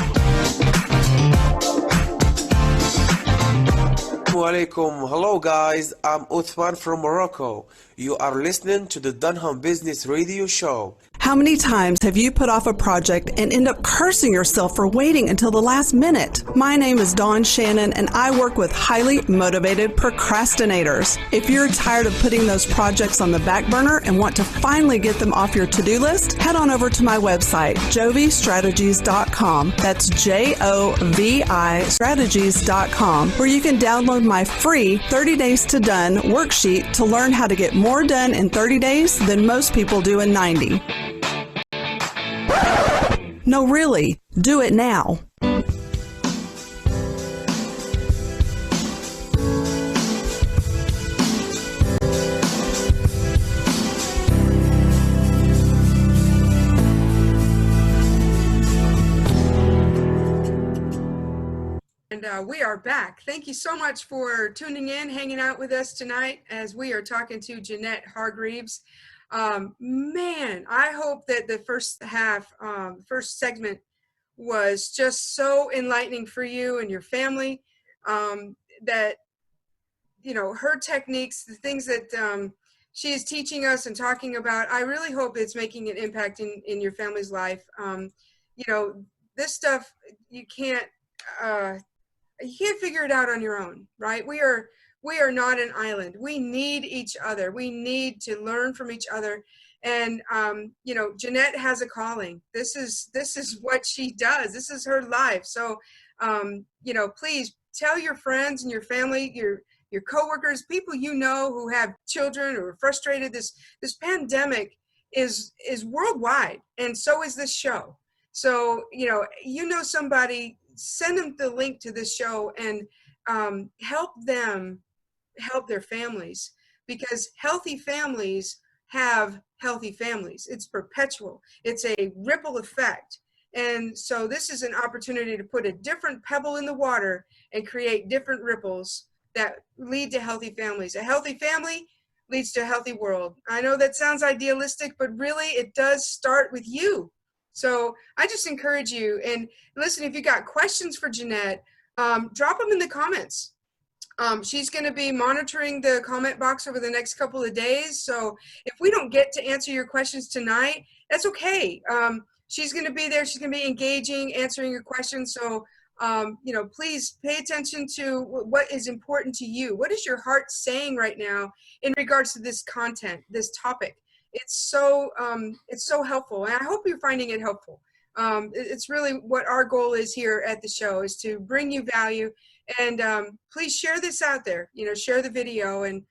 Alaikum. Hello guys, I'm Uthman from Morocco. You are listening to the Dunham Business Radio Show. How many times have you put off a project and end up cursing yourself for waiting until the last minute? My name is Dawn Shannon, and I work with highly motivated procrastinators. If you're tired of putting those projects on the back burner and want to finally get them off your to-do list, head on over to my website, jovistrategies.com. That's JOVI strategies.com, where you can download my free 30 Days to Done worksheet to learn how to get more done in 30 days than most people do in 90. No, really, do it now. And we are back. Thank you so much for tuning in, hanging out with us tonight as we are talking to Jeanette Hargreaves. Man, I hope that the first half, first segment was just so enlightening for you and your family, that, you know, her techniques, the things that she is teaching us and talking about, I really hope it's making an impact in your family's life. You know, this stuff, you can't figure it out on your own, right? We are not an island. We need each other. We need to learn from each other. And, you know, Jeanette has a calling. This is what she does. This is her life. So, you know, please tell your friends and your family, your coworkers, people you know who have children who are frustrated. This pandemic is worldwide, and so is this show. So, you know somebody, send them the link to this show and help them help their families, because healthy families have healthy families. It's perpetual. It's a ripple effect. And so this is an opportunity to put a different pebble in the water and create different ripples that lead to healthy families. A healthy family leads to a healthy world. I know that sounds idealistic, but really it does start with you. So I just encourage you, and listen, if you got questions for Jeanette, drop them in the comments. She's going to be monitoring the comment box over the next couple of days. So if we don't get to answer your questions tonight, that's okay. She's going to be there. She's going to be engaging, answering your questions. So, please pay attention to what is important to you. What is your heart saying right now in regards to this content, this topic? It's so helpful, and I hope you're finding it helpful. It's really what our goal is here at the show, is to bring you value. And please share this out there, share the video. And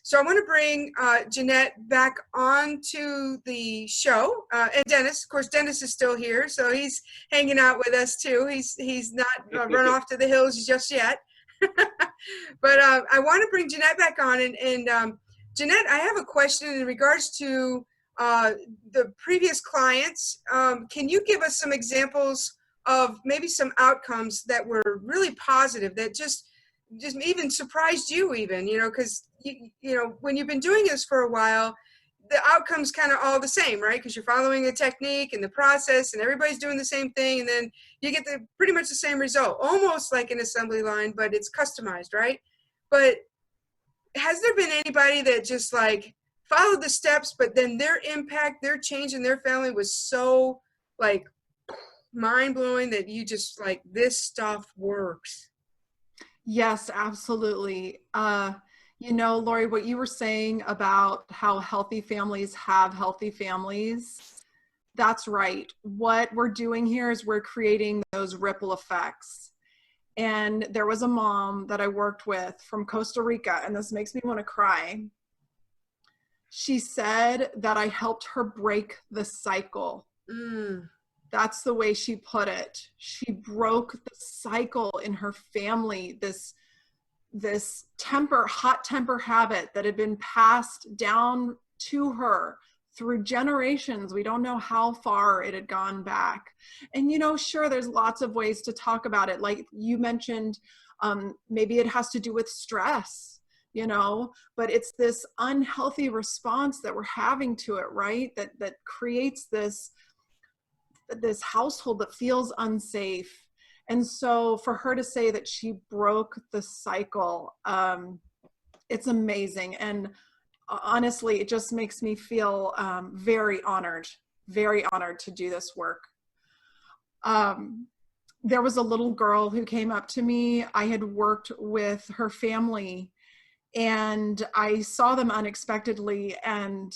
so I want to bring Jeanette back onto the show. And Dennis, of course, Dennis is still here. So he's hanging out with us too. He's not run off to the hills just yet. But I want to bring Jeanette back on. And Jeanette, I have a question in regards to the previous clients. Can you give us some examples of maybe some outcomes that were really positive, that just even surprised you, because when you've been doing this for a while, the outcome's kind of all the same, right? Because you're following the technique and the process, and everybody's doing the same thing, and then you get pretty much the same result, almost like an assembly line, but it's customized, right? But has there been anybody that just like followed the steps, but then their impact, their change in their family was so like mind-blowing that you just like, this stuff works? Yes, absolutely. Lori, what you were saying about how healthy families have healthy families, that's right. What we're doing here is we're creating those ripple effects. And there was a mom that I worked with from Costa Rica, and this makes me want to cry. She said that I helped her break the cycle. That's the way she put it. She broke the cycle in her family, this hot temper habit that had been passed down to her through generations. We don't know how far it had gone back. And, sure, there's lots of ways to talk about it. Like you mentioned, maybe it has to do with stress, but it's this unhealthy response that we're having to it, right? That creates this household that feels unsafe. And so for her to say that she broke the cycle, it's amazing. And honestly, it just makes me feel very honored to do this work. There was a little girl who came up to me. I had worked with her family, and I saw them unexpectedly. And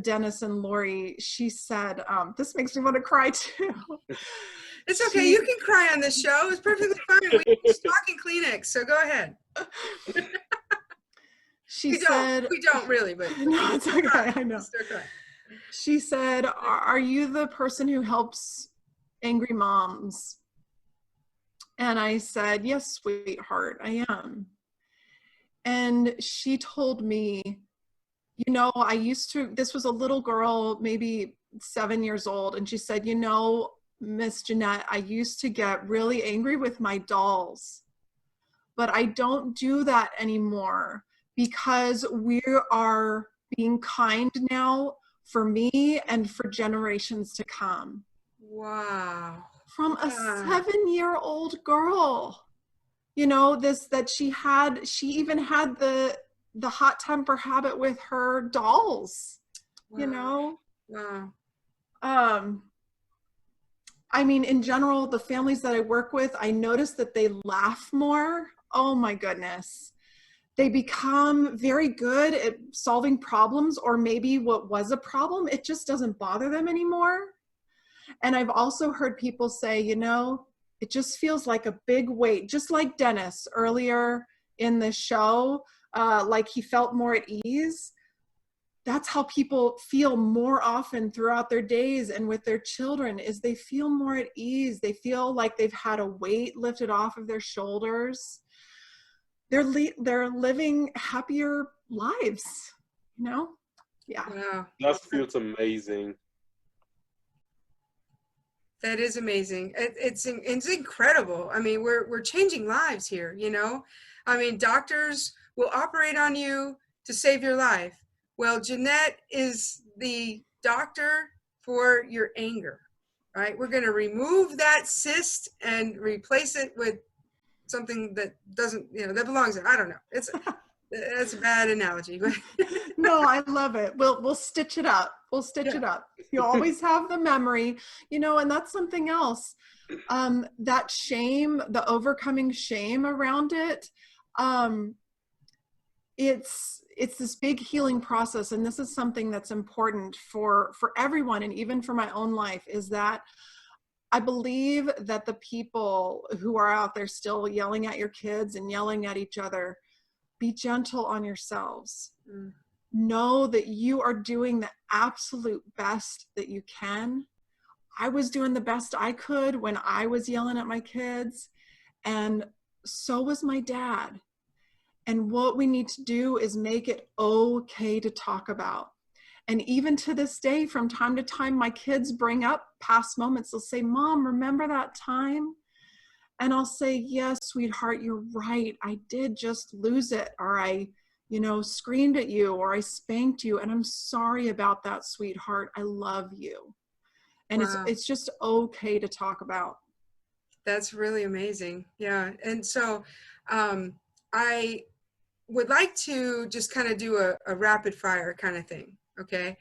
Dennis and Lori, she said, this makes me want to cry too. It's okay. You can cry on this show. It's perfectly fine. We're talking Kleenex, so go ahead. We don't really, but no, it's okay. I know. She said, are you the person who helps angry moms? And I said, yes, sweetheart, I am. And she told me, this was a little girl, maybe 7 years old. And she said, Miss Jeanette, I used to get really angry with my dolls, but I don't do that anymore because we are being kind now for me and for generations to come. Wow. From a 7-year-old girl, she even had the hot temper habit with her dolls. Wow. Wow. I mean, in general, the families that I work with, I notice that they laugh more. Oh my goodness. They become very good at solving problems, or maybe what was a problem, it just doesn't bother them anymore. And I've also heard people say, it just feels like a big weight, just like Dennis earlier in the show, like he felt more at ease. That's how people feel more often throughout their days and with their children, is they feel more at ease. They feel like they've had a weight lifted off of their shoulders. They're living happier lives, Yeah. Wow. That feels amazing. That is amazing. It's incredible. I mean, we're changing lives here, I mean, doctors will operate on you to save your life. Well, Jeanette is the doctor for your anger, right? We're going to remove that cyst and replace it with something that doesn't, that belongs there. I don't know. That's a bad analogy. But No, I love it. We'll stitch it up. We'll stitch it up. You always have the memory, and that's something else. That shame, the overcoming shame around it, it's this big healing process. And this is something that's important for everyone. And even for my own life, is that I believe that the people who are out there still yelling at your kids and yelling at each other, be gentle on yourselves. Know that you are doing the absolute best that you can. I was doing the best I could when I was yelling at my kids, and so was my dad. And what we need to do is make it okay to talk about. And even to this day, from time to time, my kids bring up past moments. They'll say, Mom, remember that time? And I'll say, yes, sweetheart, you're right. I did just lose it. Or I, screamed at you, or I spanked you. And I'm sorry about that, sweetheart. I love you. And wow. it's just okay to talk about. That's really amazing. Yeah. And so I would like to just kind of do a rapid fire kind of thing. Okay.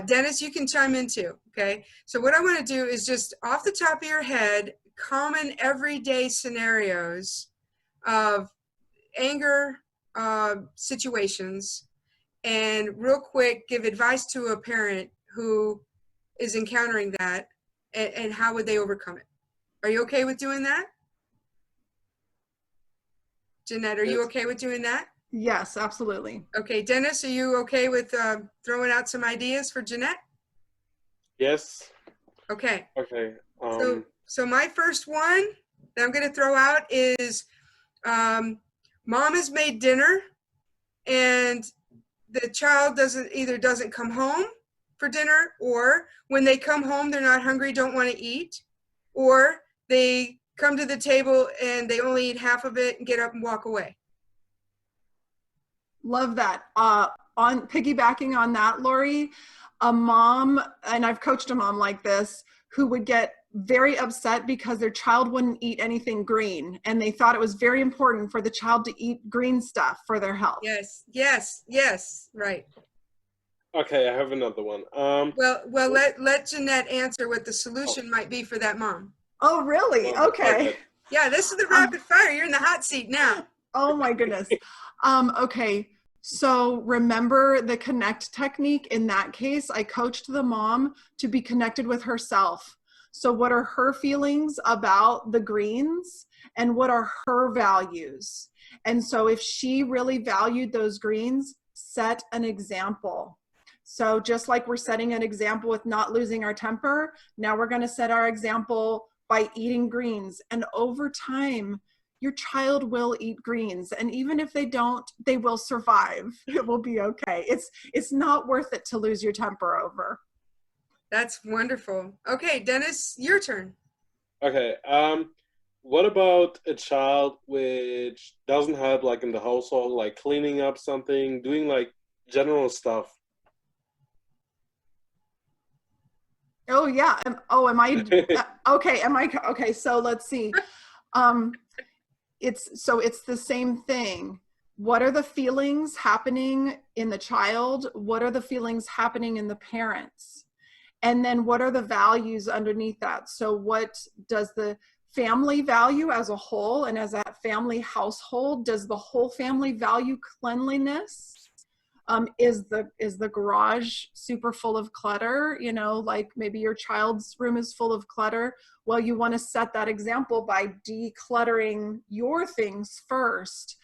Dennis, you can chime in too. Okay. So what I want to do is just off the top of your head, common everyday scenarios of anger situations, and real quick give advice to a parent who is encountering that, and how would they overcome it. Are you okay with doing that? Jeanette, are you okay with doing that? Yes, absolutely. Okay, Dennis, are you okay with throwing out some ideas for Jeanette? Yes. Okay. Okay. So my first one that I'm going to throw out is mom has made dinner and the child doesn't come home for dinner, or when they come home, they're not hungry, don't want to eat, or they come to the table and they only eat half of it and get up and walk away. Love that. On piggybacking on that, Lori, a mom, and I've coached a mom like this, who would get very upset because their child wouldn't eat anything green, and they thought it was very important for the child to eat green stuff for their health. Yes, right. Okay, I have another one. Well, let Jeanette answer what the solution might be for that mom. Oh, really? Okay. Yeah, this is the rapid fire. You're in the hot seat now. Oh my goodness. Okay. So remember the connect technique. In that case, I coached the mom to be connected with herself. So what are her feelings about the greens, and what are her values? And so if she really valued those greens, set an example. So just like we're setting an example with not losing our temper, now we're going to set our example by eating greens. And over time, your child will eat greens. And even if they don't, they will survive. It will be okay. It's not worth it to lose your temper over. That's wonderful. Okay, Dennis, your turn. Okay. What about a child which doesn't help, like in the household, like cleaning up something, doing like general stuff? Oh yeah. Am I okay? Okay? So let's see. It's the same thing. What are the feelings happening in the child? What are the feelings happening in the parents? And then what are the values underneath that? So what does the family value as a whole, and as that family household, does the whole family value cleanliness? Is the garage super full of clutter? Like maybe your child's room is full of clutter. Well, you want to set that example by decluttering your things first.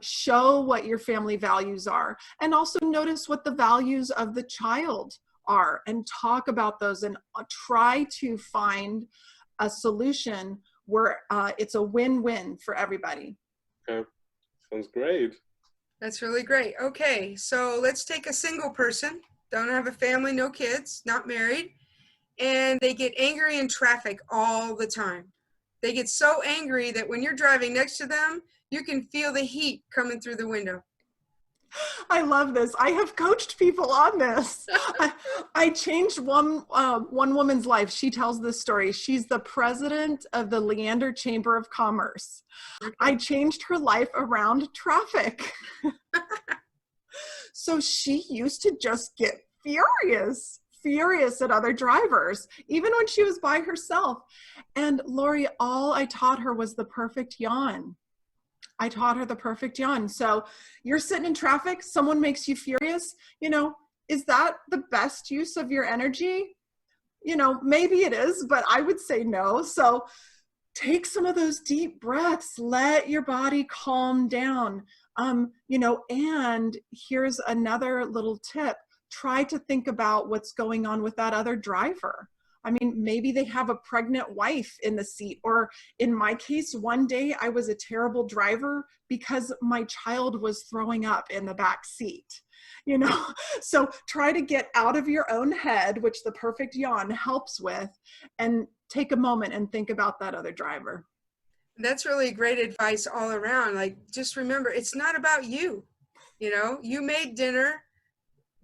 Show what your family values are, and also notice what the values of the child are, and talk about those, and try to find a solution where it's a win-win for everybody. Okay, sounds great. That's really great. Okay, so let's take a single person, don't have a family, no kids, not married, and they get angry in traffic all the time. They get so angry that when you're driving next to them, you can feel the heat coming through the window. I love this. I have coached people on this. I changed one woman's life. She tells this story. She's the president of the Leander Chamber of Commerce. I changed her life around traffic. So she used to just get furious at other drivers, even when she was by herself. And Lori, all I taught her was the perfect yawn. I taught her the perfect yawn. So you're sitting in traffic, someone makes you furious, is that the best use of your energy? Maybe it is, but I would say no. So take some of those deep breaths, let your body calm down. And here's another little tip. Try to think about what's going on with that other driver. I mean, maybe they have a pregnant wife in the seat, or in my case, one day I was a terrible driver because my child was throwing up in the back seat, So try to get out of your own head, which the perfect yawn helps with, and take a moment and think about that other driver. That's really great advice all around. Like, just remember, it's not about you. You made dinner,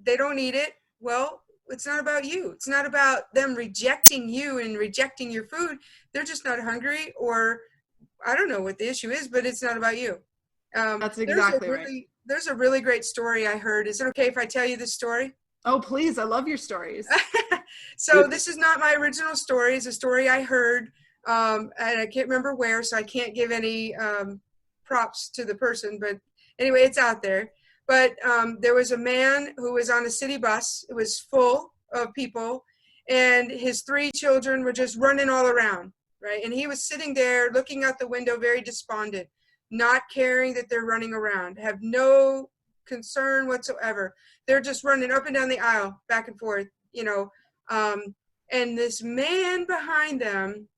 they don't eat it. Well, it's not about you. It's not about them rejecting you and rejecting your food. They're just not hungry, or I don't know what the issue is, but it's not about you. That's exactly right. There's a really great story I heard. Is it okay if I tell you this story? Oh, please. I love your stories. So this is not my original story. It's a story I heard, and I can't remember where, so I can't give any props to the person. But anyway, it's out there. But there was a man who was on a city bus. It was full of people, and his 3 children were just running all around, right? And he was sitting there looking out the window, very despondent, not caring that they're running around, have no concern whatsoever. They're just running up and down the aisle, back and forth, and this man behind them,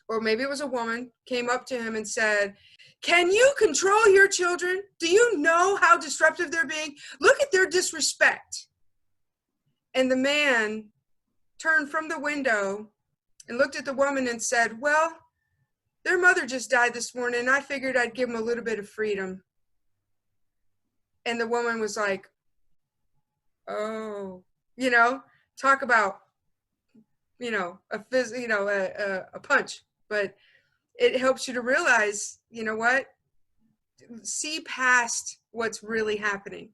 or maybe it was a woman, came up to him and said, "Can you control your children? Do you know how disruptive they're being? Look at their disrespect." And the man turned from the window and looked at the woman and said, "Well, their mother just died this morning, and I figured I'd give them a little bit of freedom." And the woman was like, "Oh, talk about, a punch." But it helps you to realize, see past what's really happening.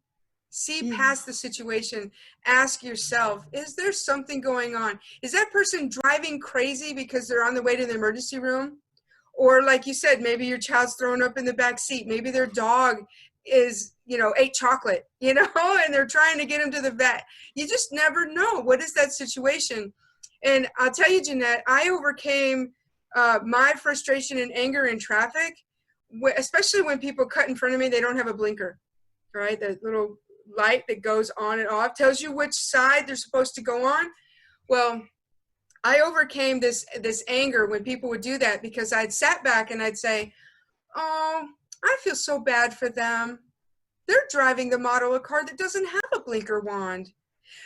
See past the situation. Ask yourself, is there something going on? Is that person driving crazy because they're on the way to the emergency room? Or like you said, maybe your child's thrown up in the back seat. Maybe their dog is, ate chocolate, and they're trying to get him to the vet. You just never know. What is that situation? And I'll tell you, Jeanette, I overcame my frustration and anger in traffic, especially when people cut in front of me, they don't have a blinker, right? The little light that goes on and off tells you which side they're supposed to go on. Well, I overcame this anger when people would do that, because I'd sat back and I'd say, "Oh, I feel so bad for them. They're driving the model of car that doesn't have a blinker wand."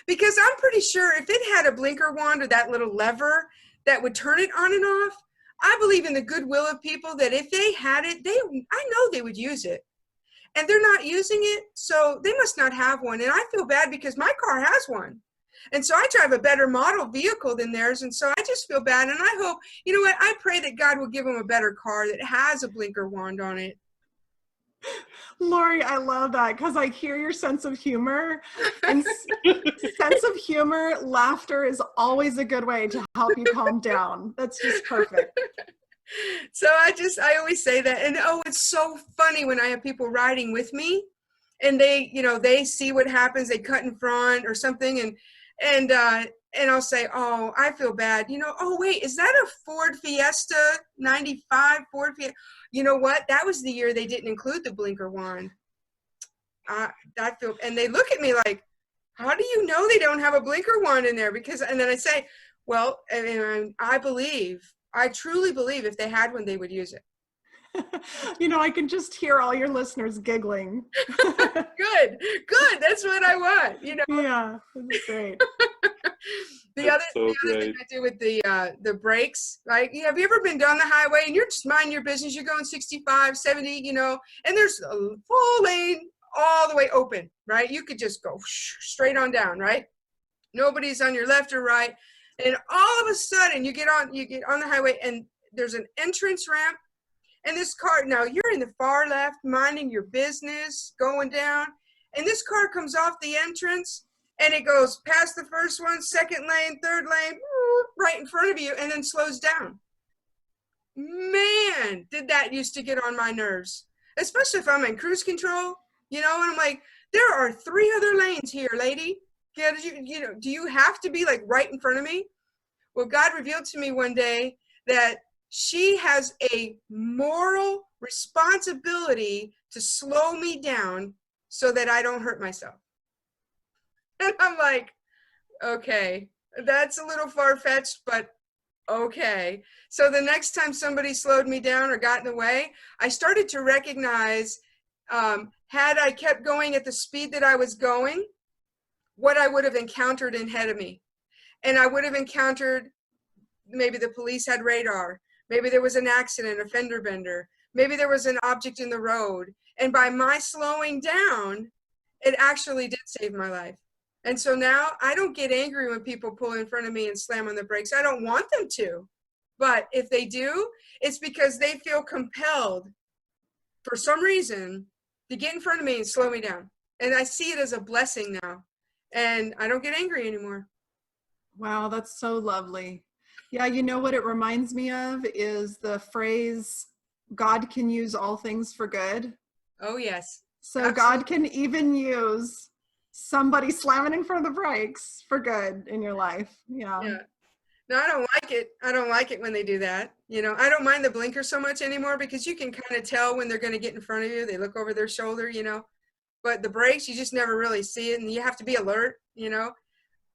Because I'm pretty sure if it had a blinker wand or that little lever that would turn it on and off, I believe in the goodwill of people that if they had it, I know they would use it. And they're not using it, so they must not have one. And I feel bad because my car has one. And so I drive a better model vehicle than theirs, and so I just feel bad. And I hope, I pray that God will give them a better car that has a blinker wand on it. Lori, I love that, because I hear your sense of humor, and sense of humor, laughter is always a good way to help you calm down. That's just perfect. So I always say that. And it's so funny when I have people riding with me and they see what happens, they cut in front or something, and I'll say, "Oh, I feel bad. Oh wait, is that a Ford Fiesta 95 Ford Fiesta?" You know what? That was the year they didn't include the blinker wand. And they look at me like, "How do you know they don't have a blinker wand in there?" And then I say, "Well, I truly believe if they had one, they would use it." I can just hear all your listeners giggling. Good. That's what I want, Yeah, that's great. The other thing I do with the brakes, like, have you ever been down the highway and you're just minding your business, you're going 65, 70, and there's a full lane all the way open, right? You could just go straight on down, right? Nobody's on your left or right. And all of a sudden you get on the highway and there's an entrance ramp. And this car, now you're in the far left, minding your business, going down. And this car comes off the entrance and it goes past the first one, second lane, third lane, right in front of you, and then slows down. Man, did that used to get on my nerves, especially if I'm in cruise control, and I'm like, there are 3 other lanes here, lady. Yeah, do you have to be like right in front of me? Well, God revealed to me one day that she has a moral responsibility to slow me down so that I don't hurt myself. And I'm like, okay, that's a little far-fetched, but okay. So the next time somebody slowed me down or got in the way, I started to recognize, had I kept going at the speed that I was going, what I would have encountered ahead of me. And I would have encountered, maybe the police had radar, maybe there was an accident, a fender bender, maybe there was an object in the road. And by my slowing down, it actually did save my life. And so now I don't get angry when people pull in front of me and slam on the brakes. I don't want them to. But if they do, it's because they feel compelled for some reason to get in front of me and slow me down. And I see it as a blessing now. And I don't get angry anymore. Wow, that's so lovely. Yeah, you know what it reminds me of is the phrase, God can use all things for good. Oh, yes. So Absolutely. God can even use somebody slamming in front of the brakes for good in your life. Yeah. No, I don't like it. I don't like it when they do that. I don't mind the blinker so much anymore because you can kind of tell when they're going to get in front of you. They look over their shoulder, But the brakes, you just never really see it, and you have to be alert,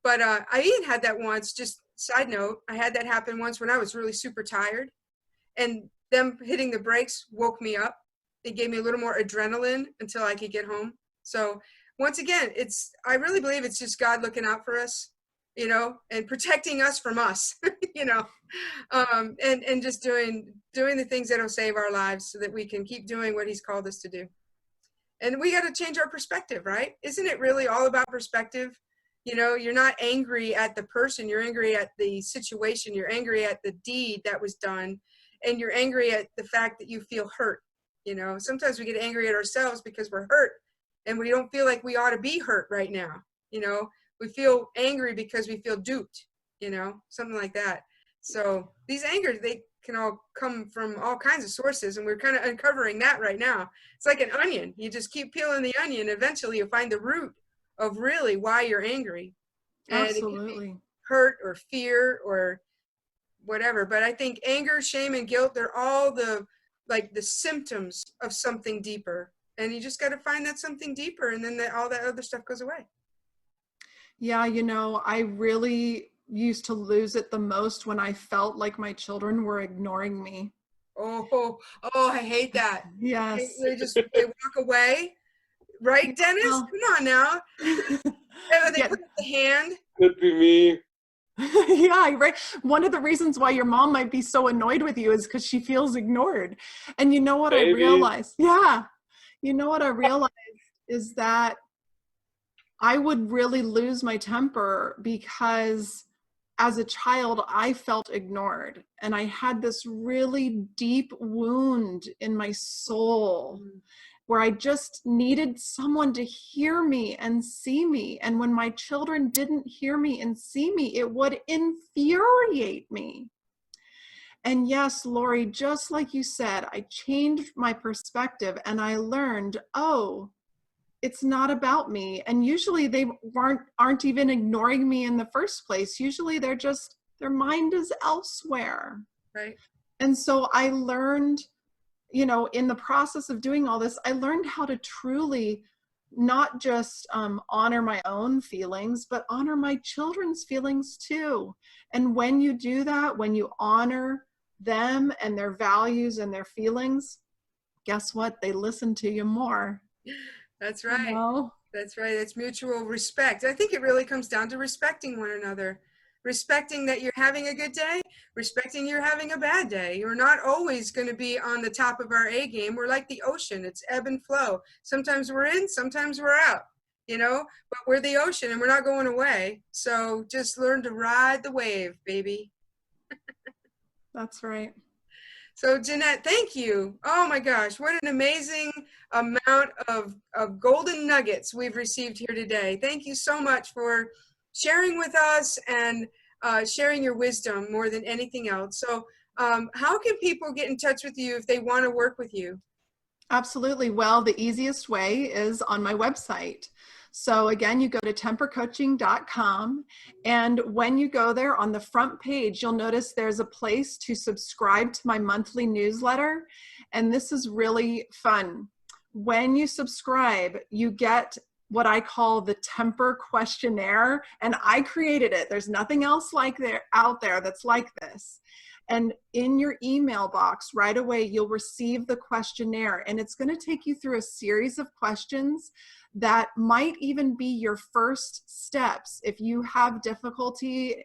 But I even had that once, just side note, I had that happen once when I was really super tired, and them hitting the brakes woke me up. It gave me a little more adrenaline until I could get home. So once again, I really believe it's just God looking out for us, and protecting us from us, and just doing the things that'll save our lives so that we can keep doing what he's called us to do. And we got to change our perspective, right? Isn't it really all about perspective? You're not angry at the person, you're angry at the situation, you're angry at the deed that was done, and you're angry at the fact that you feel hurt. Sometimes we get angry at ourselves because we're hurt and we don't feel like we ought to be hurt right now. We feel angry because we feel duped, something like that. So these angers, they can all come from all kinds of sources, and we're kind of uncovering that right now. It's like an onion. You just keep peeling the onion. Eventually you'll find the root of really why you're angry. And absolutely. It can be hurt or fear or whatever. But I think anger, shame, and guilt, they're all the symptoms of something deeper. And you just got to find that something deeper, and then all that other stuff goes away. Yeah, I really used to lose it the most when I felt like my children were ignoring me. Oh, I hate that. Yes. They walk away. Right, Dennis? Well, come on now. They put up the hand. Could be me. Yeah, right. One of the reasons why your mom might be so annoyed with you is because she feels ignored. And you know what I realized? Yeah. You know what I realized is that I would really lose my temper because as a child, I felt ignored. And I had this really deep wound in my soul where I just needed someone to hear me and see me. And when my children didn't hear me and see me, it would infuriate me. And yes, Lori, just like you said, I changed my perspective and I learned, it's not about me. And usually they aren't even ignoring me in the first place. Usually their mind is elsewhere. Right. And so I learned, in the process of doing all this, I learned how to truly not just honor my own feelings, but honor my children's feelings too. And when you do that, when you honor them and their values and their feelings, guess what? They listen to you more. That's right. That's right. That's mutual respect. I think it really comes down to respecting one another. respecting that you're having a good day, respecting you're having a bad day. You're not always going to be on the top of our A game. We're like the ocean. It's ebb and flow. Sometimes we're in, sometimes we're out, you know, but we're the ocean and we're not going away. So just learn to ride the wave, baby. That's right. So Jeanette, thank you. Oh my gosh, what an amazing amount of golden nuggets we've received here today. Thank you so much for sharing with us and sharing your wisdom more than anything else. So how can people get in touch with you if they want to work with you? Absolutely. Well, the easiest way is on my website. So again, you go to tempercoaching.com, and when you go there on the front page, you'll notice there's a place to subscribe to my monthly newsletter. And this is really fun. When you subscribe, you get what I call the temper questionnaire, and I created it. There's nothing else out there that's like this. And in your email box right away, you'll receive the questionnaire, and it's going to take you through a series of questions that might even be your first steps if you have difficulty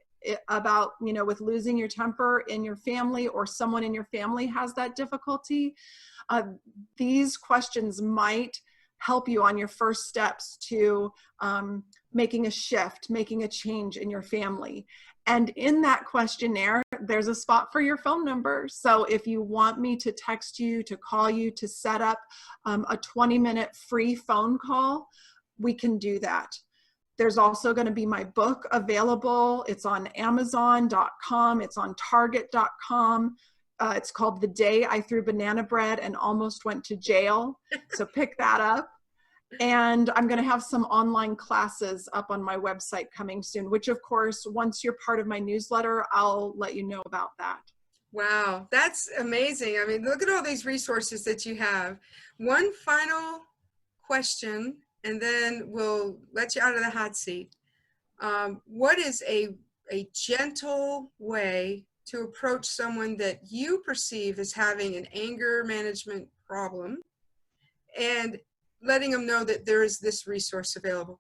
about, you know, with losing your temper in your family, or someone in your family has that difficulty. These questions might help you on your first steps to making a shift, making a change in your family. And in that questionnaire, there's a spot for your phone number. So if you want me to text you, to call you, to set up a 20-minute free phone call, we can do that. There's also going to be my book available. It's on Amazon.com. It's on Target.com. It's called The Day I Threw Banana Bread and Almost Went to Jail. So pick that up. And I'm going to have some online classes up on my website coming soon, which of course, once you're part of my newsletter, I'll let you know about that. Wow, that's amazing. I mean, look at all these resources that you have. One final question, and then we'll let you out of the hot seat. What is a gentle way to approach someone that you perceive as having an anger management problem, and letting them know that there is this resource available?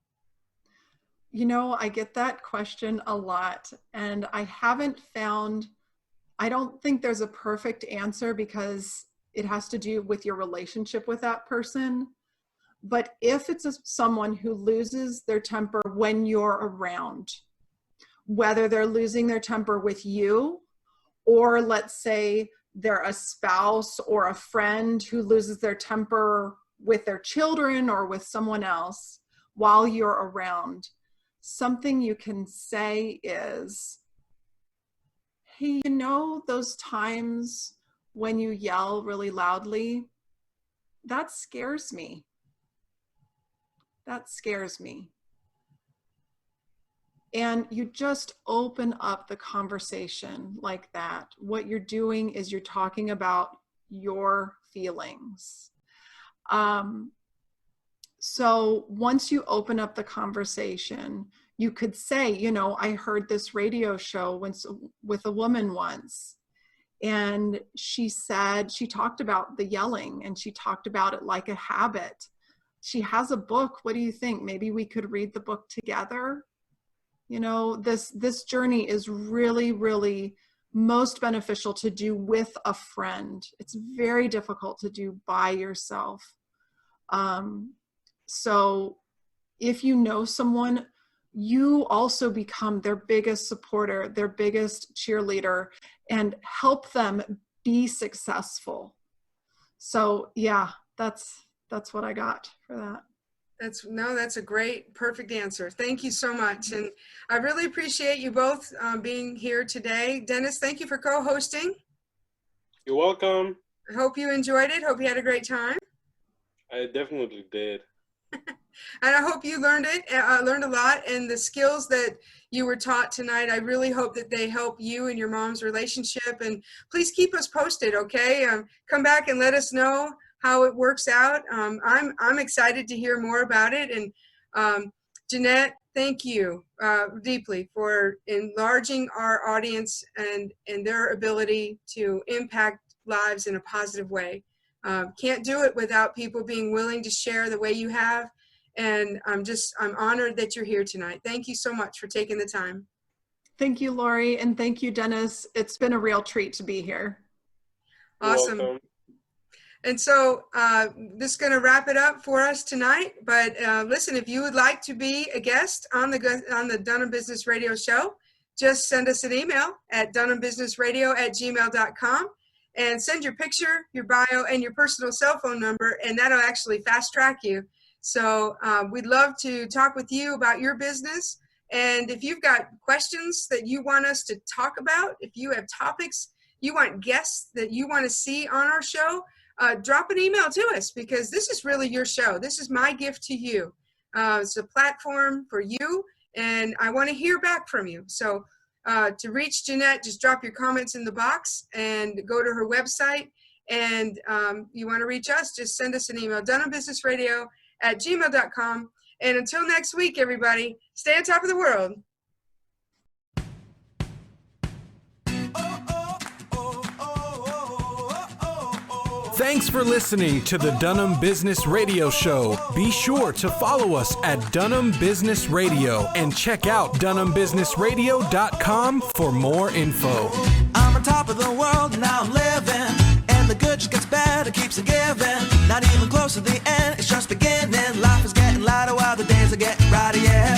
You know, I get that question a lot, and I don't think there's a perfect answer because it has to do with your relationship with that person. But if it's someone who loses their temper when you're around, whether they're losing their temper with you, or let's say they're a spouse or a friend who loses their temper with their children or with someone else while you're around, something you can say is, hey, you know those times when you yell really loudly? That scares me. That scares me. And you just open up the conversation like that. What you're doing is you're talking about your feelings. So once you open up the conversation, you could say, you know, I heard this radio show with a woman once, and she talked about the yelling, and she talked about it like a habit. She has a book. What do you think? Maybe we could read the book together. You know, this journey is really, really most beneficial to do with a friend. It's very difficult to do by yourself. So if you know someone, you also become their biggest supporter, their biggest cheerleader, and help them be successful. So yeah, that's what I got for that. That's a great, perfect answer. Thank you so much. And I really appreciate you both being here today. Dennis, thank you for co-hosting. You're welcome. I hope you enjoyed it. Hope you had a great time. I definitely did. And I hope you learned a lot, and the skills that you were taught tonight, I really hope that they help you and your mom's relationship. And please keep us posted, okay? Come back and let us know how it works out. I'm excited to hear more about it. And Jeanette, thank you deeply for enlarging our audience and their ability to impact lives in a positive way. Can't do it without people being willing to share the way you have. And I'm honored that you're here tonight. Thank you so much for taking the time. Thank you, Lori, and thank you, Dennis. It's been a real treat to be here. Awesome. Welcome. And so this is going to wrap it up for us tonight. But listen, if you would like to be a guest on the Dunham Business Radio show, just send us an email at DunhamBusinessRadio@gmail.com and send your picture, your bio, and your personal cell phone number, and that'll actually fast track you. So we'd love to talk with you about your business. And if you've got questions that you want us to talk about, if you have topics, you want guests that you want to see on our show, drop an email to us, because this is really your show. This is my gift to you. It's a platform for you, and I want to hear back from you. So to reach Jeanette, just drop your comments in the box and go to her website. And you want to reach us, just send us an email, DunhamBusinessRadio@gmail.com. And until next week, everybody, stay on top of the world. Thanks for listening to the Dunham Business Radio Show. Be sure to follow us at Dunham Business Radio and check out DunhamBusinessRadio.com for more info. I'm on top of the world, now I'm living, and the good just gets better, keeps on giving. Not even close to the end, it's just beginning. Life is getting lighter while the days are getting brighter, yeah.